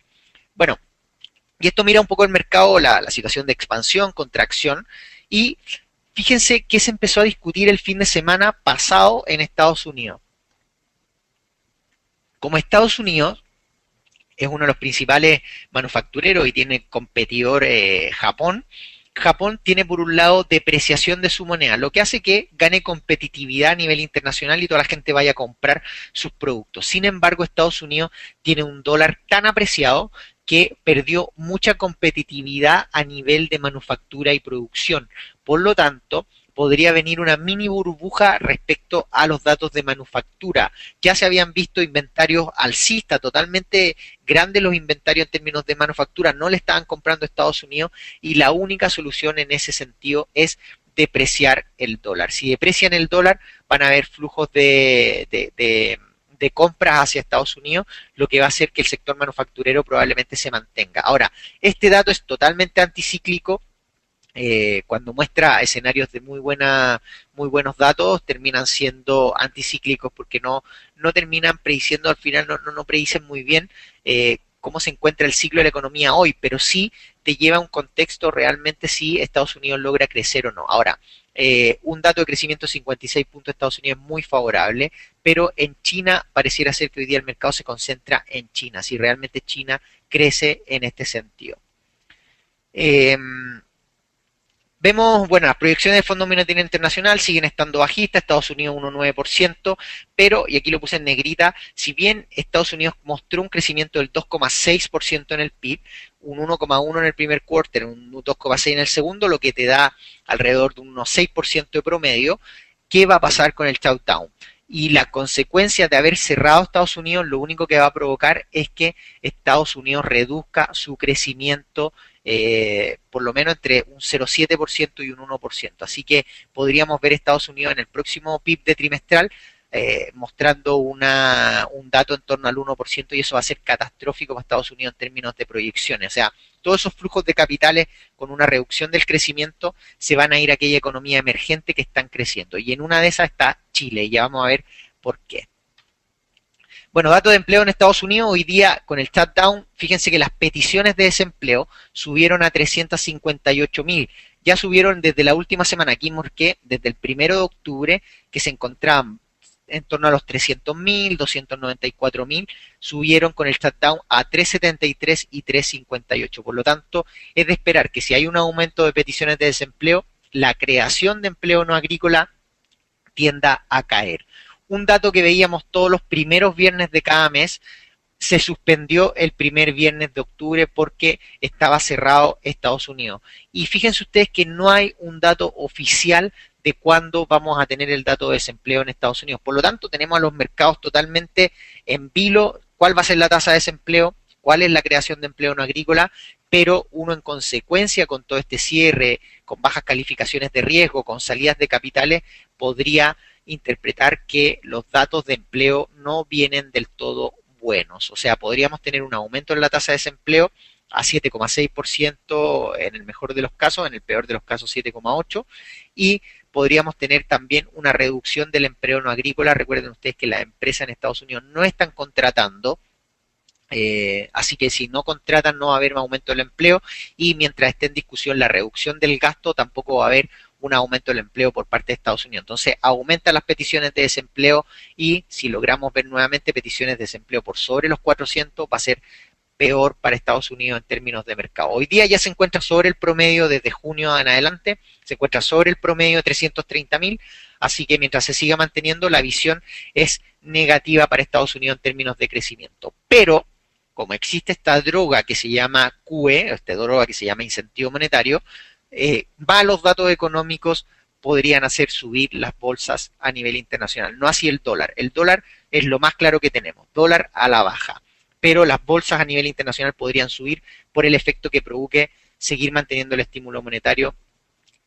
Bueno, y esto mira un poco el mercado, la situación de expansión, contracción, y fíjense que se empezó a discutir el fin de semana pasado en Estados Unidos. Como Estados Unidos es uno de los principales manufactureros y tiene competidor Japón, Japón tiene por un lado depreciación de su moneda, lo que hace que gane competitividad a nivel internacional y toda la gente vaya a comprar sus productos. Sin embargo, Estados Unidos tiene un dólar tan apreciado que perdió mucha competitividad a nivel de manufactura y producción. Por lo tanto, podría venir una mini burbuja respecto a los datos de manufactura. Ya se habían visto inventarios alcistas, totalmente grandes los inventarios en términos de manufactura, no le estaban comprando a Estados Unidos y la única solución en ese sentido es depreciar el dólar. Si deprecian el dólar, van a haber flujos de compras hacia Estados Unidos, lo que va a hacer que el sector manufacturero probablemente se mantenga. Ahora, este dato es totalmente anticíclico. Cuando muestra escenarios de muy buenos datos, terminan siendo anticíclicos porque no terminan prediciendo, al final no predicen muy bien cómo se encuentra el ciclo de la economía hoy, pero sí te lleva a un contexto realmente si Estados Unidos logra crecer o no. Ahora, un dato de crecimiento de 56 puntos de Estados Unidos es muy favorable, pero en China pareciera ser que hoy día el mercado se concentra en China, si realmente China crece en este sentido. Eh, Vemos, bueno, las proyecciones del Fondo Monetario Internacional siguen estando bajistas, Estados Unidos 1,9%, pero, y aquí lo puse en negrita, si bien Estados Unidos mostró un crecimiento del 2,6% en el PIB, un 1,1% en el primer quarter, un 2,6% en el segundo, lo que te da alrededor de un 6% de promedio, ¿qué va a pasar con el Shutdown? Y la consecuencia de haber cerrado Estados Unidos, lo único que va a provocar es que Estados Unidos reduzca su crecimiento por lo menos entre un 0,7% y un 1%. Así que podríamos ver Estados Unidos en el próximo PIB de trimestral mostrando un dato en torno al 1% y eso va a ser catastrófico para Estados Unidos en términos de proyecciones. O sea, todos esos flujos de capitales con una reducción del crecimiento se van a ir a aquella economía emergente que están creciendo. Y en una de esas está Chile y ya vamos a ver por qué. Bueno, datos de empleo en Estados Unidos, hoy día con el shutdown, fíjense que las peticiones de desempleo subieron a 358.000. Ya subieron desde la última semana, aquí marqué desde el 1 de octubre, que se encontraban en torno a los 300.000, 294.000, subieron con el shutdown a 373 y 358. Por lo tanto, es de esperar que si hay un aumento de peticiones de desempleo, la creación de empleo no agrícola tienda a caer. Un dato que veíamos todos los primeros viernes de cada mes, se suspendió el primer viernes de octubre porque estaba cerrado Estados Unidos. Y fíjense ustedes que no hay un dato oficial de cuándo vamos a tener el dato de desempleo en Estados Unidos. Por lo tanto, tenemos a los mercados totalmente en vilo, cuál va a ser la tasa de desempleo, cuál es la creación de empleo no agrícola, pero uno en consecuencia con todo este cierre, con bajas calificaciones de riesgo, con salidas de capitales, podría interpretar que los datos de empleo no vienen del todo buenos. O sea, podríamos tener un aumento en la tasa de desempleo a 7,6% en el mejor de los casos, en el peor de los casos 7,8%, y podríamos tener también una reducción del empleo no agrícola. Recuerden ustedes que las empresas en Estados Unidos no están contratando, así que si no contratan no va a haber un aumento del empleo y mientras esté en discusión la reducción del gasto tampoco va a haber un aumento del empleo por parte de Estados Unidos. Entonces aumentan las peticiones de desempleo y si logramos ver nuevamente peticiones de desempleo por sobre los 400 va a ser peor para Estados Unidos en términos de mercado. Hoy día ya se encuentra sobre el promedio desde junio en adelante, se encuentra sobre el promedio de 330.000, así que mientras se siga manteniendo la visión es negativa para Estados Unidos en términos de crecimiento. Pero como existe esta droga que se llama QE, esta droga que se llama incentivo monetario, malos datos económicos podrían hacer subir las bolsas a nivel internacional, no así el dólar. El dólar es lo más claro que tenemos, dólar a la baja, pero las bolsas a nivel internacional podrían subir por el efecto que provoque seguir manteniendo el estímulo monetario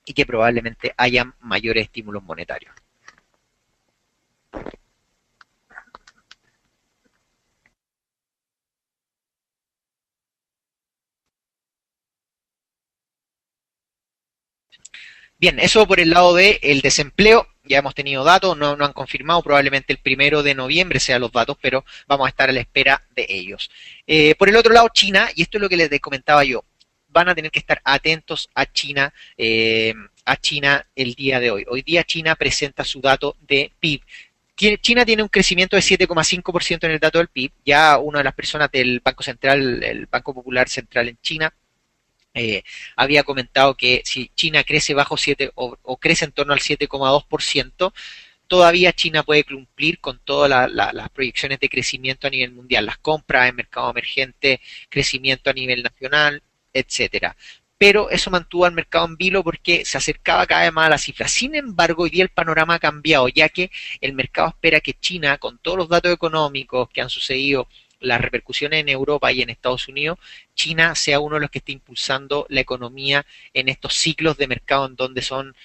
y que probablemente haya mayores estímulos monetarios. Bien, eso por el lado del desempleo. Ya hemos tenido datos, no han confirmado, probablemente el 1 de noviembre sean los datos, pero vamos a estar a la espera de ellos. Por el otro lado, China, y esto es lo que les comentaba yo, van a tener que estar atentos a China el día de hoy. Hoy día China presenta su dato de PIB. China tiene un crecimiento de 7,5% en el dato del PIB. Ya una de las personas del Banco Central, el Banco Popular Central en China, había comentado que si China crece bajo 7 o crece en torno al 7,2%, todavía China puede cumplir con todas las proyecciones de crecimiento a nivel mundial, las compras en mercado emergente, crecimiento a nivel nacional, etcétera. Pero eso mantuvo al mercado en vilo porque se acercaba cada vez más a la cifra. Sin embargo, hoy día el panorama ha cambiado, ya que el mercado espera que China, con todos los datos económicos que han sucedido, las repercusiones en Europa y en Estados Unidos, China sea uno de los que esté impulsando la economía en estos ciclos de mercado en donde son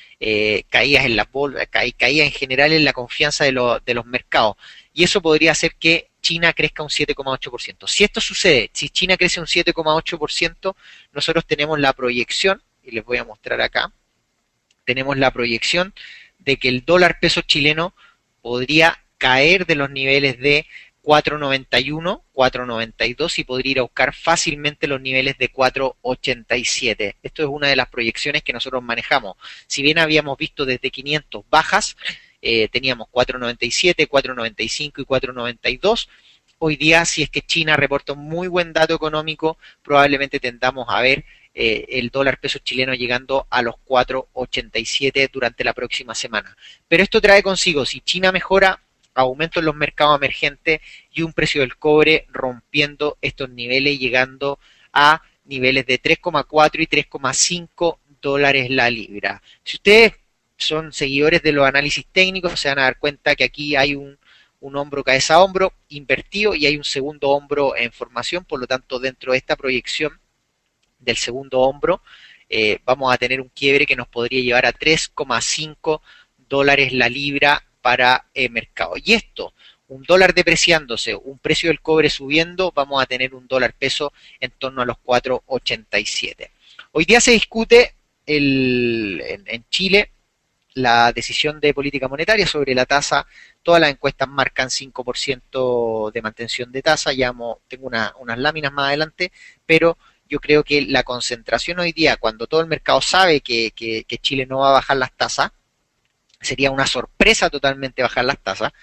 caídas en la bolsa, caídas en general en la confianza de los mercados. Y eso podría hacer que China crezca un 7,8%. Si esto sucede, si China crece un 7,8%, nosotros tenemos la proyección, y les voy a mostrar acá, tenemos la proyección de que el dólar peso chileno podría caer de los niveles de 4.91, 4.92 y podría ir a buscar fácilmente los niveles de 4.87. Esto es una de las proyecciones que nosotros manejamos. Si bien habíamos visto desde 500 bajas, teníamos 4.97, 4.95 y 4.92. Hoy día, si es que China reporta un muy buen dato económico, probablemente tendamos a ver el dólar peso chileno llegando a los 4.87 durante la próxima semana. Pero esto trae consigo, si China mejora, aumento en los mercados emergentes y un precio del cobre rompiendo estos niveles, llegando a niveles de 3,4 y 3,5 dólares la libra. Si ustedes son seguidores de los análisis técnicos, se van a dar cuenta que aquí hay un hombro cabeza a hombro invertido y hay un segundo hombro en formación, por lo tanto dentro de esta proyección del segundo hombro vamos a tener un quiebre que nos podría llevar a 3,5 dólares la libra para el mercado. Y esto, un dólar depreciándose, un precio del cobre subiendo, vamos a tener un dólar peso en torno a los 4,87. Hoy día se discute en Chile la decisión de política monetaria sobre la tasa. Todas las encuestas marcan 5% de mantención de tasa, ya tengo unas láminas más adelante, pero yo creo que la concentración hoy día, cuando todo el mercado sabe que Chile no va a bajar las tasas, sería una sorpresa totalmente bajar las tasas,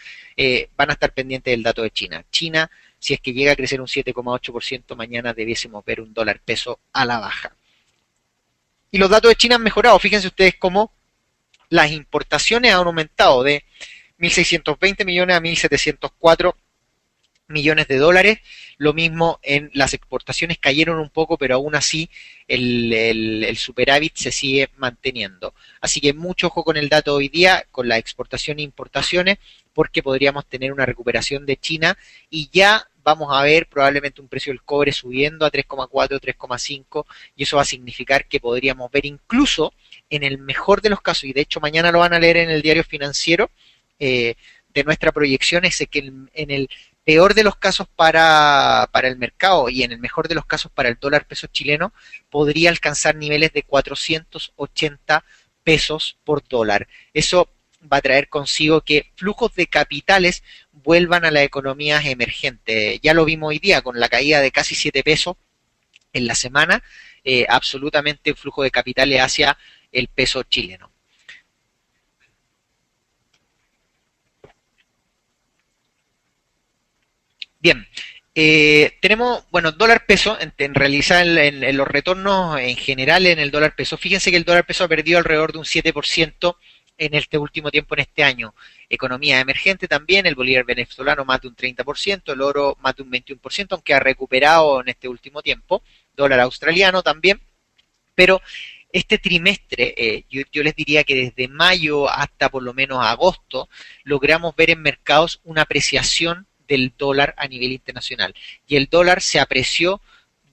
van a estar pendientes del dato de China. China, si es que llega a crecer un 7,8%, mañana debiésemos ver un dólar peso a la baja. Y los datos de China han mejorado, fíjense ustedes cómo las importaciones han aumentado de 1.620 millones a 1.704 millones de dólares. Lo mismo en las exportaciones cayeron un poco, pero aún así el superávit se sigue manteniendo. Así que mucho ojo con el dato hoy día, con la exportación e importaciones, porque podríamos tener una recuperación de China y ya vamos a ver probablemente un precio del cobre subiendo a 3,4, 3,5 y eso va a significar que podríamos ver incluso en el mejor de los casos, y de hecho mañana lo van a leer en el diario financiero, de nuestra proyección es que en el peor de los casos para el mercado y en el mejor de los casos para el dólar peso chileno podría alcanzar niveles de 480 pesos por dólar. Eso va a traer consigo que flujos de capitales vuelvan a las economías emergentes. Ya lo vimos hoy día con la caída de casi 7 pesos en la semana, absolutamente flujo de capitales hacia el peso chileno. Bien, tenemos, bueno, dólar peso, en realizar en los retornos en general en el dólar peso. Fíjense que el dólar peso ha perdido alrededor de un 7% en este último tiempo, en este año. Economía emergente también, el bolívar venezolano más de un 30%, el oro más de un 21%, aunque ha recuperado en este último tiempo. Dólar australiano también, pero este trimestre, yo les diría que desde mayo hasta por lo menos agosto, logramos ver en mercados una apreciación del dólar a nivel internacional. Y el dólar se apreció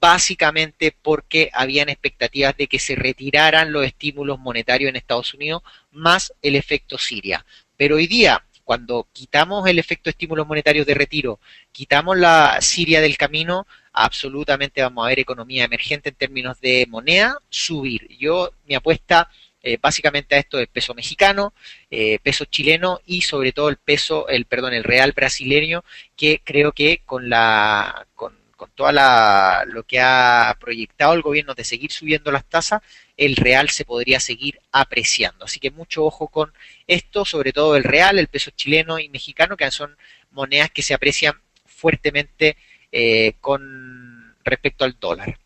básicamente porque habían expectativas de que se retiraran los estímulos monetarios en Estados Unidos más el efecto Siria. Pero hoy día, cuando quitamos el efecto de estímulos monetarios de retiro, quitamos la Siria del camino, absolutamente vamos a ver economía emergente en términos de moneda subir. Mi apuesta básicamente a esto es peso mexicano, peso chileno y sobre todo el real brasileño, que creo que con toda lo que ha proyectado el gobierno de seguir subiendo las tasas, el real se podría seguir apreciando. Así que mucho ojo con esto, sobre todo el real, el peso chileno y mexicano, que son monedas que se aprecian fuertemente con respecto al dólar.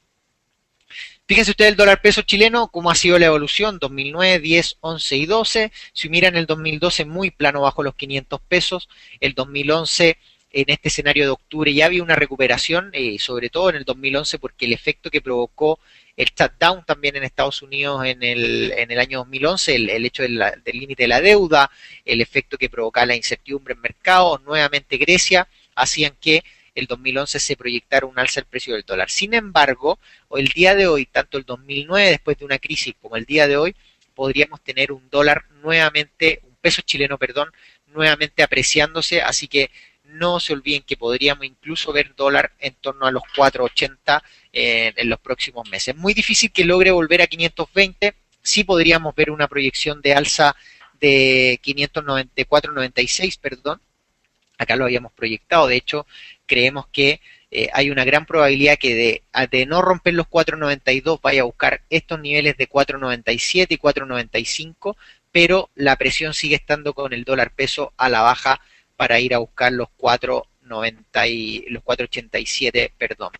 Fíjense ustedes el dólar peso chileno, cómo ha sido la evolución, 2009, 10, 11 y 12. Si miran el 2012 muy plano bajo los 500 pesos, el 2011 en este escenario de octubre ya había una recuperación, sobre todo en el 2011 porque el efecto que provocó el shutdown también en Estados Unidos en el año 2011, el hecho del límite de la deuda, el efecto que provocaba la incertidumbre en mercados, nuevamente Grecia, hacían que el 2011 se proyectara un alza del precio del dólar. Sin embargo, el día de hoy, tanto el 2009 después de una crisis como el día de hoy, podríamos tener un dólar nuevamente, un peso chileno, perdón, nuevamente apreciándose, así que no se olviden que podríamos incluso ver dólar en torno a los 4.80 en los próximos meses. Muy difícil que logre volver a 520, sí podríamos ver una proyección de alza de 594.96, perdón, acá lo habíamos proyectado, de hecho creemos que hay una gran probabilidad que de no romper los 4.92 vaya a buscar estos niveles de 4.97 y 4.95, pero la presión sigue estando con el dólar peso a la baja para ir a buscar los 4.90 y los 4.87, perdón.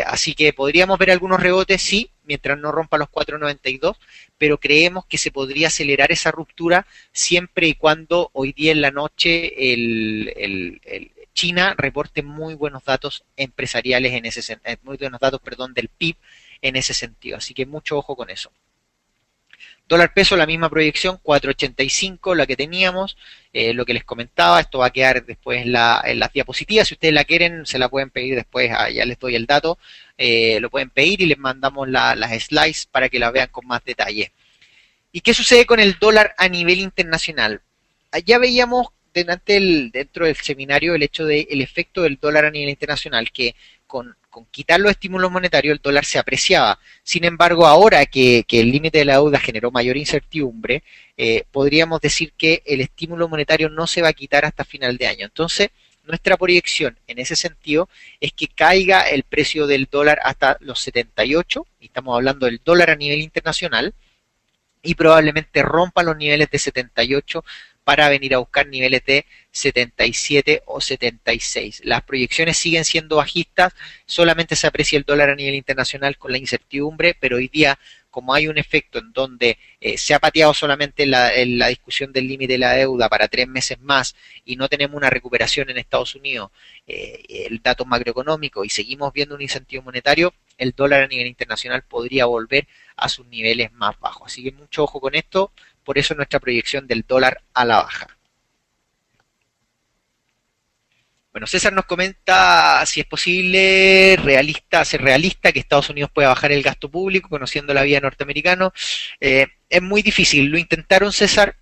Así que podríamos ver algunos rebotes, sí, mientras no rompa los 4.92, pero creemos que se podría acelerar esa ruptura siempre y cuando hoy día en la noche China reporte muy buenos datos empresariales en ese muy buenos datos, perdón, del PIB en ese sentido. Así que mucho ojo con eso. Dólar peso, la misma proyección, 4.85, la que teníamos, lo que les comentaba, esto va a quedar después en las diapositivas, si ustedes la quieren, se la pueden pedir después, ya les doy el dato, lo pueden pedir y les mandamos las slides para que la vean con más detalle. ¿Y qué sucede con el dólar a nivel internacional? Ya veíamos dentro del seminario el hecho del efecto del dólar a nivel internacional, que con quitar los estímulos monetarios el dólar se apreciaba. Sin embargo, ahora que el límite de la deuda generó mayor incertidumbre, podríamos decir que el estímulo monetario no se va a quitar hasta final de año. Entonces, nuestra proyección en ese sentido es que caiga el precio del dólar hasta los 78, y estamos hablando del dólar a nivel internacional, y probablemente rompa los niveles de 78 para venir a buscar niveles de 77 o 76. Las proyecciones siguen siendo bajistas, solamente se aprecia el dólar a nivel internacional con la incertidumbre, pero hoy día, como hay un efecto en donde se ha pateado solamente la discusión del límite de la deuda para 3 meses más y no tenemos una recuperación en Estados Unidos, el dato macroeconómico, y seguimos viendo un incentivo monetario, el dólar a nivel internacional podría volver a sus niveles más bajos. Así que mucho ojo con esto, por eso nuestra proyección del dólar a la baja. Bueno, César nos comenta si es posible ser realista que Estados Unidos pueda bajar el gasto público conociendo la vía norteamericana. Es muy difícil. Lo intentaron, César,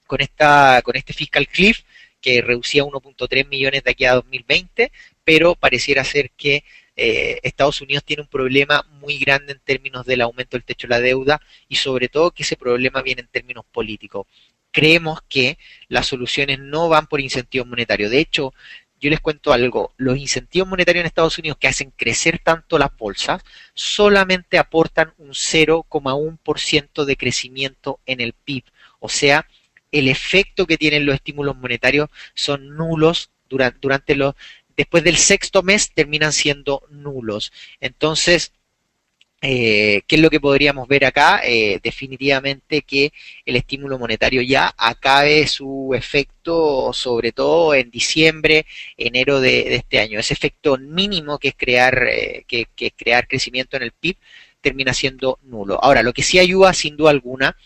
con este fiscal cliff que reducía 1.3 millones de aquí a 2020, pero pareciera ser que Estados Unidos tiene un problema muy grande en términos del aumento del techo de la deuda y sobre todo que ese problema viene en términos políticos. Creemos que las soluciones no van por incentivos monetarios. De hecho, yo les cuento algo, los incentivos monetarios en Estados Unidos que hacen crecer tanto las bolsas solamente aportan un 0,1% de crecimiento en el PIB. O sea, el efecto que tienen los estímulos monetarios son nulos durante los después del sexto mes terminan siendo nulos. Entonces, ¿qué es lo que podríamos ver acá? Definitivamente que el estímulo monetario ya acabe su efecto, sobre todo en diciembre, enero de este año. Ese efecto mínimo que es crear crecimiento en el PIB termina siendo nulo. Ahora, lo que sí ayuda, sin duda alguna,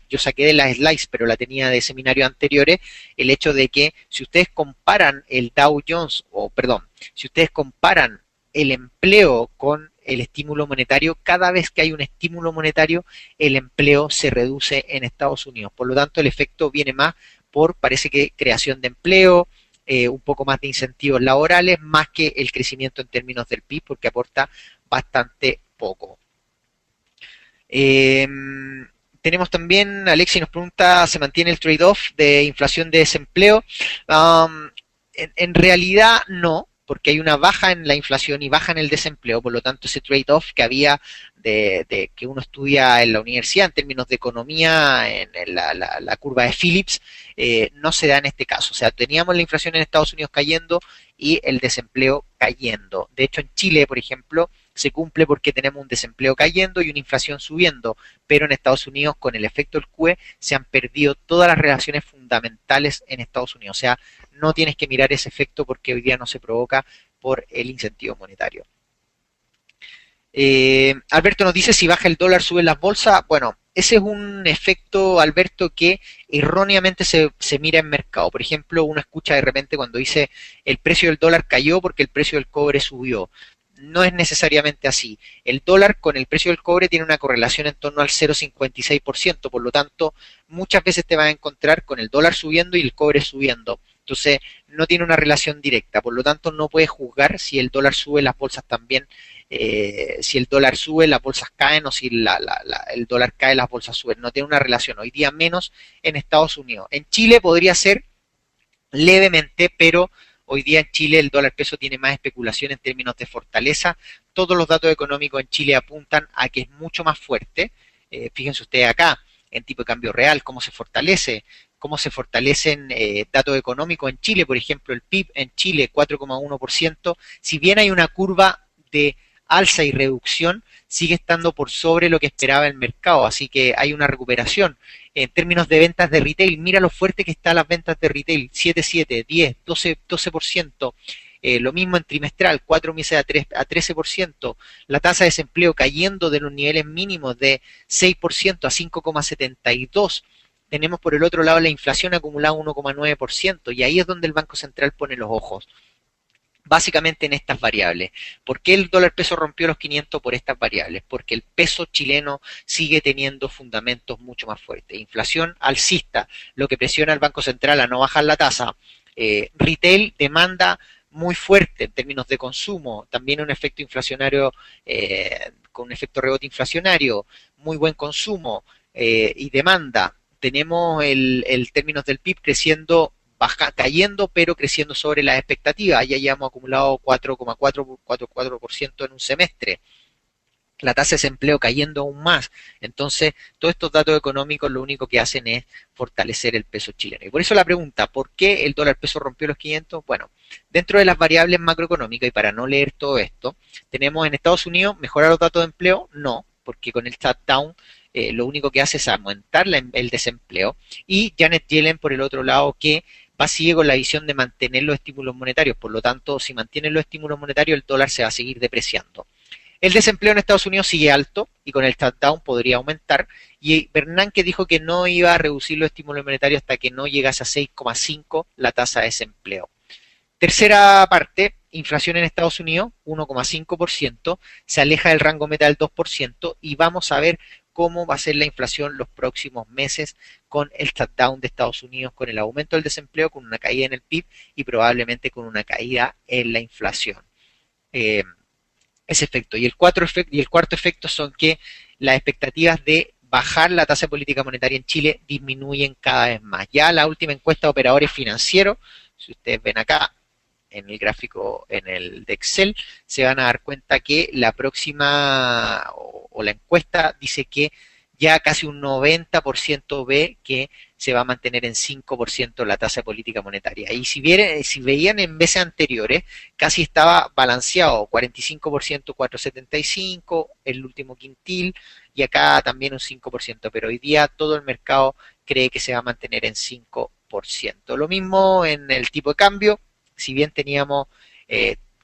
yo saqué de las slides, pero la tenía de seminarios anteriores, el hecho de que si ustedes comparan el Dow Jones, si ustedes comparan el empleo con el estímulo monetario, cada vez que hay un estímulo monetario, el empleo se reduce en Estados Unidos. Por lo tanto, el efecto viene más por, parece que, creación de empleo, un poco más de incentivos laborales, más que el crecimiento en términos del PIB, porque aporta bastante poco. Tenemos también, Alexi nos pregunta, ¿se mantiene el trade-off de inflación de desempleo? En realidad no, porque hay una baja en la inflación y baja en el desempleo, por lo tanto ese trade-off que había de que uno estudia en la universidad en términos de economía, en la curva de Phillips, no se da en este caso. O sea, teníamos la inflación en Estados Unidos cayendo y el desempleo cayendo. De hecho, en Chile, por ejemplo, se cumple porque tenemos un desempleo cayendo y una inflación subiendo, pero en Estados Unidos con el efecto del QE se han perdido todas las relaciones fundamentales en Estados Unidos, o sea, no tienes que mirar ese efecto porque hoy día no se provoca por el incentivo monetario. Alberto nos dice si baja el dólar, suben las bolsas. Bueno, ese es un efecto, Alberto, que erróneamente se mira en mercado. Por ejemplo, uno escucha de repente cuando dice el precio del dólar cayó porque el precio del cobre subió. No es necesariamente así. El dólar con el precio del cobre tiene una correlación en torno al 0,56%, por lo tanto, muchas veces te vas a encontrar con el dólar subiendo y el cobre subiendo. Entonces, no tiene una relación directa, por lo tanto, no puedes juzgar si el dólar sube, las bolsas también, si el dólar sube, las bolsas caen, o si el dólar cae, las bolsas suben. No tiene una relación. Hoy día menos en Estados Unidos. En Chile podría ser levemente, pero hoy día en Chile el dólar peso tiene más especulación en términos de fortaleza. Todos los datos económicos en Chile apuntan a que es mucho más fuerte. Fíjense ustedes acá, en tipo de cambio real, cómo se fortalecen datos económicos en Chile. Por ejemplo, el PIB en Chile 4,1%. Si bien hay una curva de alza y reducción, sigue estando por sobre lo que esperaba el mercado, así que hay una recuperación. En términos de ventas de retail, mira lo fuerte que están las ventas de retail, 7,7, 10, 12%. Lo mismo en trimestral, 4 meses a 13%. La tasa de desempleo cayendo de los niveles mínimos de 6% a 5,72%. Tenemos por el otro lado la inflación acumulada 1,9%, y ahí es donde el Banco Central pone los ojos básicamente en estas variables. ¿Por qué el dólar peso rompió los 500? Por estas variables, porque el peso chileno sigue teniendo fundamentos mucho más fuertes. Inflación alcista, lo que presiona al Banco Central a no bajar la tasa. Retail, demanda muy fuerte en términos de consumo, también un efecto inflacionario, con un efecto rebote inflacionario, muy buen consumo y demanda. Tenemos el términos del PIB creciendo, cayendo, pero creciendo sobre las expectativas. Ya hayamos acumulado 4,4% en un semestre. La tasa de desempleo cayendo aún más. Entonces, todos estos datos económicos lo único que hacen es fortalecer el peso chileno. Y por eso la pregunta, ¿por qué el dólar peso rompió los 500? Bueno, dentro de las variables macroeconómicas, y para no leer todo esto, tenemos en Estados Unidos, ¿mejorar los datos de empleo? No, porque con el shutdown lo único que hace es aumentar el desempleo. Y Janet Yellen, por el otro lado, que sigue con la visión de mantener los estímulos monetarios. Por lo tanto, si mantienen los estímulos monetarios, el dólar se va a seguir depreciando. El desempleo en Estados Unidos sigue alto y con el shutdown podría aumentar. Y Bernanke dijo que no iba a reducir los estímulos monetarios hasta que no llegase a 6,5 la tasa de desempleo. Tercera parte, inflación en Estados Unidos, 1,5%, se aleja del rango meta del 2% y vamos a ver cómo va a ser la inflación los próximos meses con el shutdown de Estados Unidos, con el aumento del desempleo, con una caída en el PIB y probablemente con una caída en la inflación. Ese efecto. Y el cuarto efecto son que las expectativas de bajar la tasa de política monetaria en Chile disminuyen cada vez más. Ya la última encuesta de operadores financieros, si ustedes ven acá en el gráfico, en el de Excel, se van a dar cuenta que la próxima o la encuesta dice que ya casi un 90% ve que se va a mantener en 5% la tasa de política monetaria. Y si veían en meses anteriores, casi estaba balanceado, 45%, 4,75%, el último quintil, y acá también un 5%, pero hoy día todo el mercado cree que se va a mantener en 5%. Lo mismo en el tipo de cambio, si bien teníamos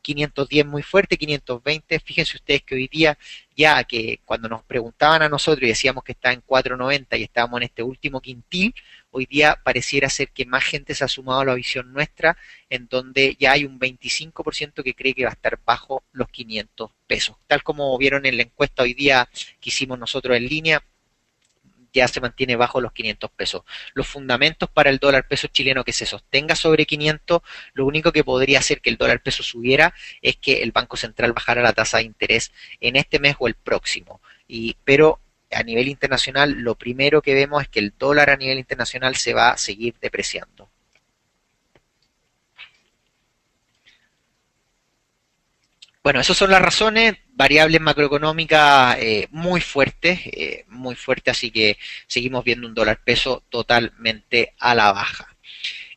510 muy fuerte, 520, fíjense ustedes que hoy día ya que cuando nos preguntaban a nosotros y decíamos que está en 4.90 y estábamos en este último quintil, hoy día pareciera ser que más gente se ha sumado a la visión nuestra, en donde ya hay un 25% que cree que va a estar bajo los 500 pesos. Tal como vieron en la encuesta hoy día que hicimos nosotros en línea, ya se mantiene bajo los 500 pesos. Los fundamentos para el dólar peso chileno que se sostenga sobre 500, lo único que podría hacer que el dólar peso subiera es que el Banco Central bajara la tasa de interés en este mes o el próximo. Pero a nivel internacional, lo primero que vemos es que el dólar a nivel internacional se va a seguir depreciando. Bueno, esas son las razones, variables macroeconómicas muy fuertes, así que seguimos viendo un dólar peso totalmente a la baja.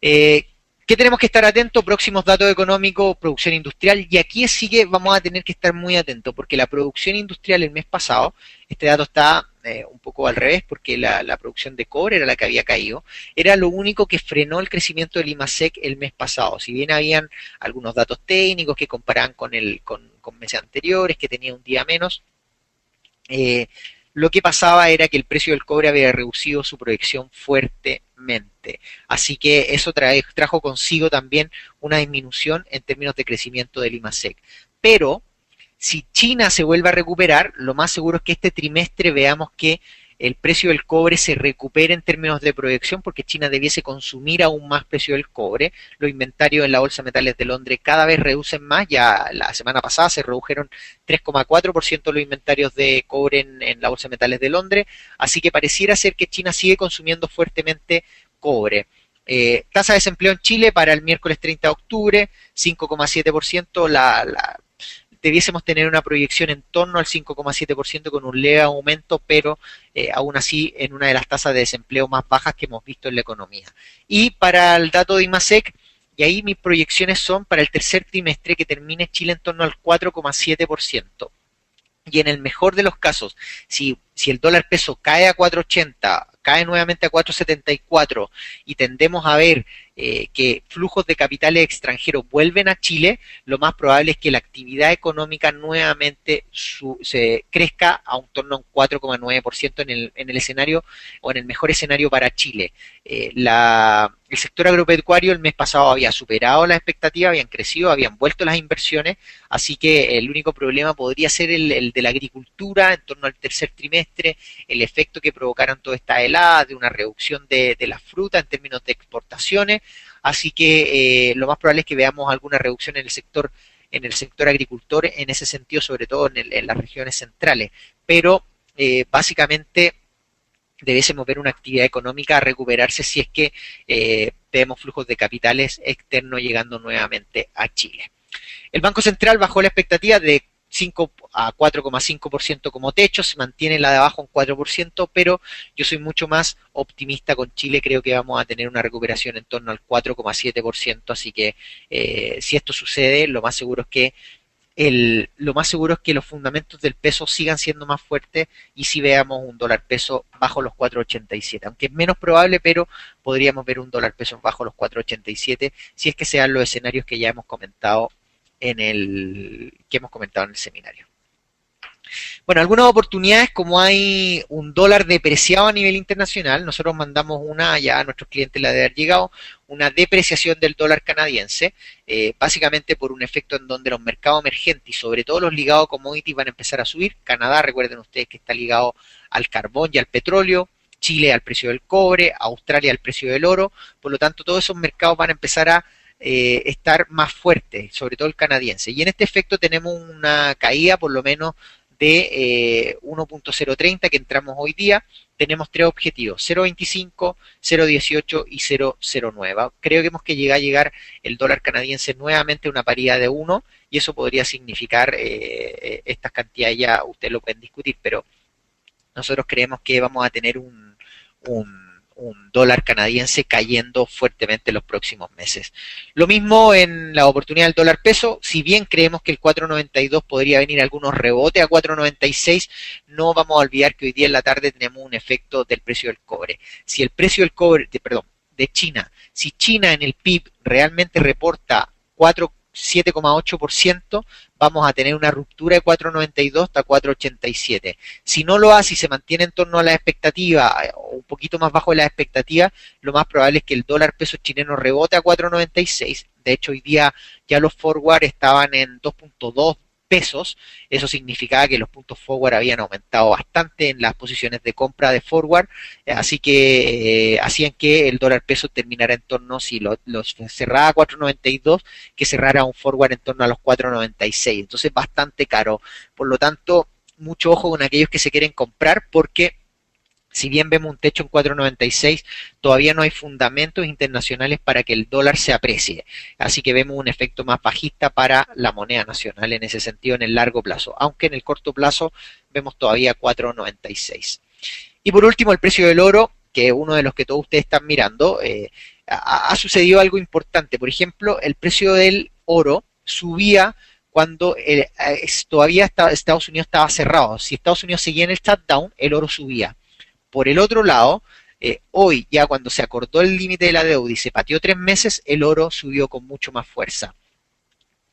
Eh, ¿Qué tenemos que estar atentos? Próximos datos económicos, producción industrial, y aquí sí que vamos a tener que estar muy atentos, porque la producción industrial el mes pasado, este dato está un poco al revés, porque la producción de cobre era la que había caído, era lo único que frenó el crecimiento del IMASEC el mes pasado. Si bien habían algunos datos técnicos que comparaban con meses anteriores, que tenía un día menos, eh, lo que pasaba era que el precio del cobre había reducido su proyección fuertemente. Así que eso trajo consigo también una disminución en términos de crecimiento del IMASEC. Pero si China se vuelve a recuperar, lo más seguro es que este trimestre veamos que el precio del cobre se recupere en términos de proyección, porque China debiese consumir aún más precio del cobre. Los inventarios en la Bolsa de Metales de Londres cada vez reducen más. Ya la semana pasada se redujeron 3,4% los inventarios de cobre en la Bolsa de Metales de Londres. Así que pareciera ser que China sigue consumiendo fuertemente cobre. Tasa de desempleo en Chile para el miércoles 30 de octubre, 5,7%. Debiésemos tener una proyección en torno al 5,7% con un leve aumento, pero aún así en una de las tasas de desempleo más bajas que hemos visto en la economía. Y para el dato de IMASEC, y ahí mis proyecciones son para el tercer trimestre que termine Chile en torno al 4,7%. Y en el mejor de los casos, si el dólar peso cae a 4,80, cae nuevamente a 4,74 y tendemos a ver que flujos de capitales extranjeros vuelven a Chile, lo más probable es que la actividad económica nuevamente se crezca a un torno a un 4,9% en el escenario o en el mejor escenario para Chile. El sector agropecuario el mes pasado había superado las expectativas, habían crecido, habían vuelto las inversiones, así que el único problema podría ser el de la agricultura en torno al tercer trimestre, el efecto que provocaran todas estas heladas, de una reducción de la fruta en términos de exportaciones, así que lo más probable es que veamos alguna reducción en el sector agricultor en ese sentido, sobre todo en las regiones centrales, pero básicamente debiésemos ver una actividad económica a recuperarse si es que vemos flujos de capitales externos llegando nuevamente a Chile. El Banco Central bajó la expectativa de 5 a 4,5% como techo, se mantiene la de abajo en 4%, pero yo soy mucho más optimista con Chile, creo que vamos a tener una recuperación en torno al 4,7%, así que si esto sucede, lo más seguro es que los fundamentos del peso sigan siendo más fuertes y si veamos un dólar peso bajo los 4,87, aunque es menos probable, pero podríamos ver un dólar peso bajo los 4,87 si es que sean los escenarios que ya hemos comentado en el seminario. Bueno, algunas oportunidades, como hay un dólar depreciado a nivel internacional, nosotros mandamos una, ya a nuestros clientes la de haber llegado, una depreciación del dólar canadiense, básicamente por un efecto en donde los mercados emergentes y sobre todo los ligados a commodities van a empezar a subir. Canadá, recuerden ustedes que está ligado al carbón y al petróleo, Chile al precio del cobre, Australia al precio del oro, por lo tanto todos esos mercados van a empezar a estar más fuertes, sobre todo el canadiense. Y en este efecto tenemos una caída por lo menos de 1.030 que entramos hoy día. Tenemos tres objetivos, 0.25, 0.18 y 0.09. Creemos que llega a llegar el dólar canadiense nuevamente a una paridad de 1 y eso podría significar estas cantidades, ya ustedes lo pueden discutir, pero nosotros creemos que vamos a tener un dólar canadiense cayendo fuertemente en los próximos meses. Lo mismo en la oportunidad del dólar peso, si bien creemos que el 4.92 podría venir algunos rebotes a 4.96, no vamos a olvidar que hoy día en la tarde tenemos un efecto del precio del cobre. Si el precio del cobre, de China, si China en el PIB realmente reporta 7,8%, vamos a tener una ruptura de 4,92 hasta 4,87. Si no lo hace y se mantiene en torno a la expectativa o un poquito más bajo de la expectativa, lo más probable es que el dólar peso chileno rebote a 4,96. De hecho, hoy día ya los forward estaban en 2.2 pesos, eso significaba que los puntos forward habían aumentado bastante en las posiciones de compra de forward, así que hacían que el dólar peso terminara en torno, si los cerraba a 4.92, que cerrara un forward en torno a los 4.96, entonces bastante caro, por lo tanto, mucho ojo con aquellos que se quieren comprar, porque si bien vemos un techo en 4.96, todavía no hay fundamentos internacionales para que el dólar se aprecie. Así que vemos un efecto más bajista para la moneda nacional en ese sentido en el largo plazo. Aunque en el corto plazo vemos todavía 4.96. Y por último, el precio del oro, que es uno de los que todos ustedes están mirando. ha sucedido algo importante. Por ejemplo, el precio del oro subía cuando todavía Estados Unidos estaba cerrado. Si Estados Unidos seguía en el shutdown, el oro subía. Por el otro lado, hoy ya cuando se acordó el límite de la deuda y se pateó 3 meses, el oro subió con mucho más fuerza.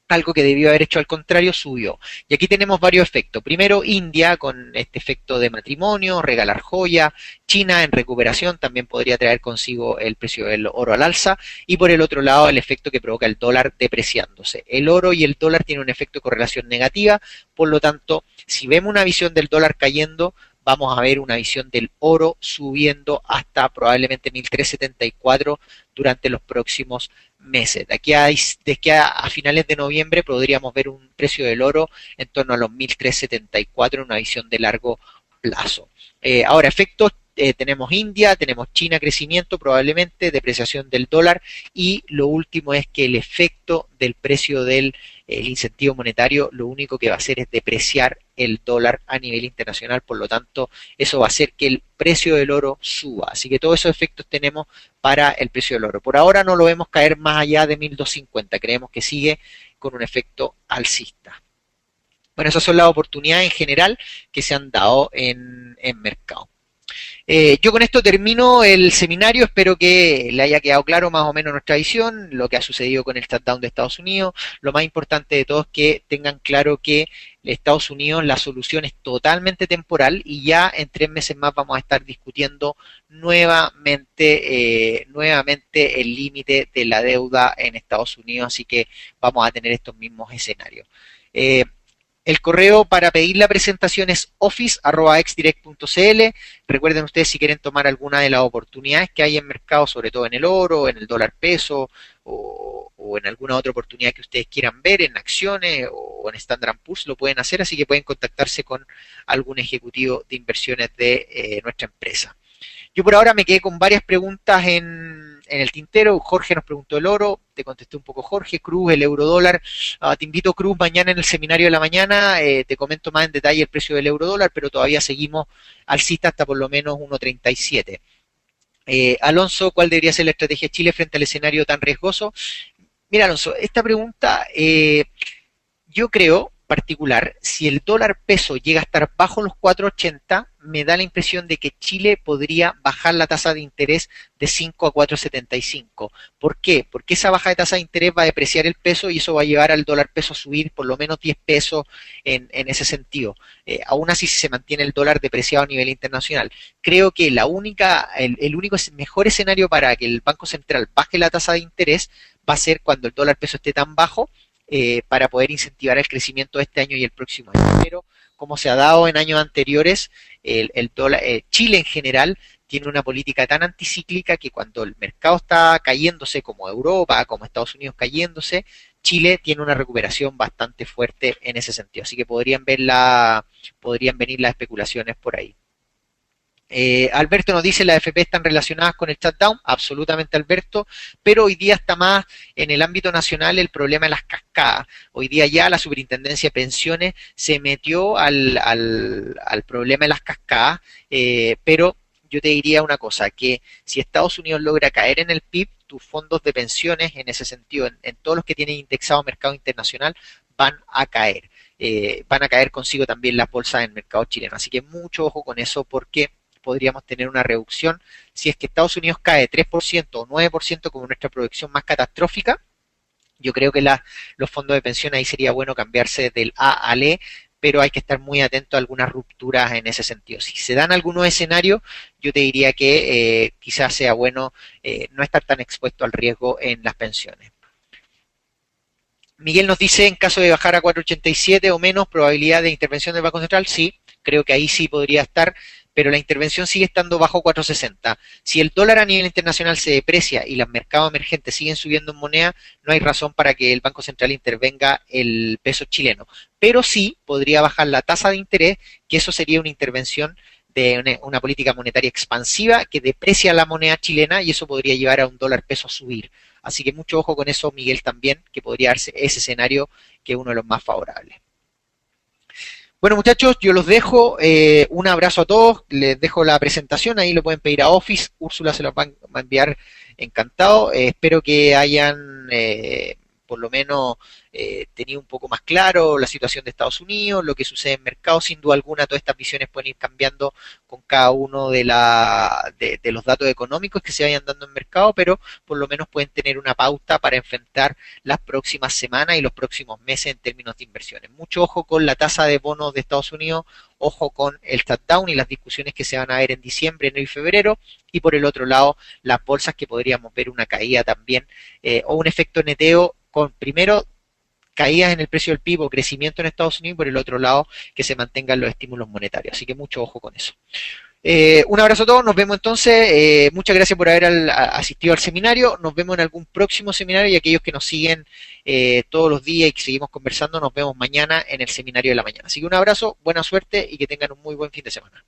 Algo que debió haber hecho al contrario, subió. Y aquí tenemos varios efectos. Primero, India con este efecto de matrimonio, regalar joya. China en recuperación también podría traer consigo el precio del oro al alza. Y por el otro lado, el efecto que provoca el dólar depreciándose. El oro y el dólar tienen un efecto de correlación negativa. Por lo tanto, si vemos una visión del dólar cayendo, vamos a ver una visión del oro subiendo hasta probablemente 1374 durante los próximos meses. De aquí a finales de noviembre podríamos ver un precio del oro en torno a los 1374 en una visión de largo plazo. Ahora, efectos, tenemos India, tenemos China crecimiento probablemente, depreciación del dólar y lo último es que el efecto del precio del incentivo monetario lo único que va a hacer es depreciar el dólar a nivel internacional, por lo tanto eso va a hacer que el precio del oro suba, así que todos esos efectos tenemos para el precio del oro. Por ahora no lo vemos caer más allá de 1250, creemos que sigue con un efecto alcista. Bueno, esas son las oportunidades en general que se han dado en mercado. Yo con esto termino el seminario, espero que le haya quedado claro más o menos nuestra visión, lo que ha sucedido con el shutdown de Estados Unidos. Lo más importante de todo es que tengan claro que Estados Unidos la solución es totalmente temporal y ya en 3 meses más vamos a estar discutiendo nuevamente el límite de la deuda en Estados Unidos, así que vamos a tener estos mismos escenarios. El correo para pedir la presentación es office@exdirect.cl. Recuerden ustedes si quieren tomar alguna de las oportunidades que hay en mercado, sobre todo en el oro, en el dólar peso o en alguna otra oportunidad que ustedes quieran ver en acciones o en Standard & Poor's, lo pueden hacer, así que pueden contactarse con algún ejecutivo de inversiones de nuestra empresa. Yo por ahora me quedé con varias preguntas en el tintero. Jorge nos preguntó el oro, te contesté un poco Jorge. Cruz, el euro dólar. Te invito, Cruz, mañana en el seminario de la mañana. Te comento más en detalle el precio del euro dólar, pero todavía seguimos alcista hasta por lo menos 1.37. Alonso, ¿cuál debería ser la estrategia de Chile frente al escenario tan riesgoso? Mira, Alonso, esta pregunta yo creo particular, si el dólar peso llega a estar bajo los 4.80, me da la impresión de que Chile podría bajar la tasa de interés de 5 a 4.75. ¿Por qué? Porque esa baja de tasa de interés va a depreciar el peso y eso va a llevar al dólar peso a subir por lo menos 10 pesos en ese sentido. Aún así, si se mantiene el dólar depreciado a nivel internacional, creo que el único mejor escenario para que el Banco Central baje la tasa de interés va a ser cuando el dólar peso esté tan bajo para poder incentivar el crecimiento de este año y el próximo año. Pero como se ha dado en años anteriores, Chile en general tiene una política tan anticíclica que cuando el mercado está cayéndose, como Europa, como Estados Unidos cayéndose, Chile tiene una recuperación bastante fuerte en ese sentido. Así que podrían venir las especulaciones por ahí. Alberto nos dice las AFP están relacionadas con el shutdown, absolutamente Alberto, pero hoy día está más en el ámbito nacional el problema de las cascadas. Hoy día ya la Superintendencia de Pensiones se metió al problema de las cascadas, pero yo te diría una cosa, que si Estados Unidos logra caer en el PIB, tus fondos de pensiones, en ese sentido, en todos los que tienen indexado mercado internacional, van a caer consigo también las bolsas en el mercado chileno. Así que mucho ojo con eso porque podríamos tener una reducción. Si es que Estados Unidos cae 3% o 9% como nuestra proyección más catastrófica, yo creo que los fondos de pensión ahí sería bueno cambiarse del A al E, pero hay que estar muy atento a algunas rupturas en ese sentido. Si se dan algunos escenarios, yo te diría que quizás sea bueno no estar tan expuesto al riesgo en las pensiones. Miguel nos dice, en caso de bajar a 4.87 o menos, probabilidad de intervención del Banco Central, sí, creo que ahí sí podría estar, pero la intervención sigue estando bajo 4.60. Si el dólar a nivel internacional se deprecia y los mercados emergentes siguen subiendo en moneda, no hay razón para que el Banco Central intervenga el peso chileno. Pero sí podría bajar la tasa de interés, que eso sería una intervención de una política monetaria expansiva que deprecia la moneda chilena y eso podría llevar a un dólar peso a subir. Así que mucho ojo con eso, Miguel, también, que podría darse ese escenario que es uno de los más favorables. Bueno, muchachos, yo los dejo. Un abrazo a todos. Les dejo la presentación. Ahí lo pueden pedir a Office. Úrsula se los va a enviar encantado. Espero que hayan por lo menos tenido un poco más claro la situación de Estados Unidos, lo que sucede en el mercado. Sin duda alguna, todas estas visiones pueden ir cambiando con cada uno de los datos económicos que se vayan dando en el mercado, pero por lo menos pueden tener una pauta para enfrentar las próximas semanas y los próximos meses en términos de inversiones. Mucho ojo con la tasa de bonos de Estados Unidos, ojo con el shutdown y las discusiones que se van a ver en diciembre, enero y febrero, y por el otro lado las bolsas que podríamos ver una caída también o un efecto neteo con primero caídas en el precio del PIB o crecimiento en Estados Unidos y por el otro lado que se mantengan los estímulos monetarios. Así que mucho ojo con eso. Un abrazo a todos, nos vemos entonces. Muchas gracias por haber asistido al seminario. Nos vemos en algún próximo seminario y aquellos que nos siguen todos los días y que seguimos conversando, nos vemos mañana en el seminario de la mañana. Así que un abrazo, buena suerte y que tengan un muy buen fin de semana.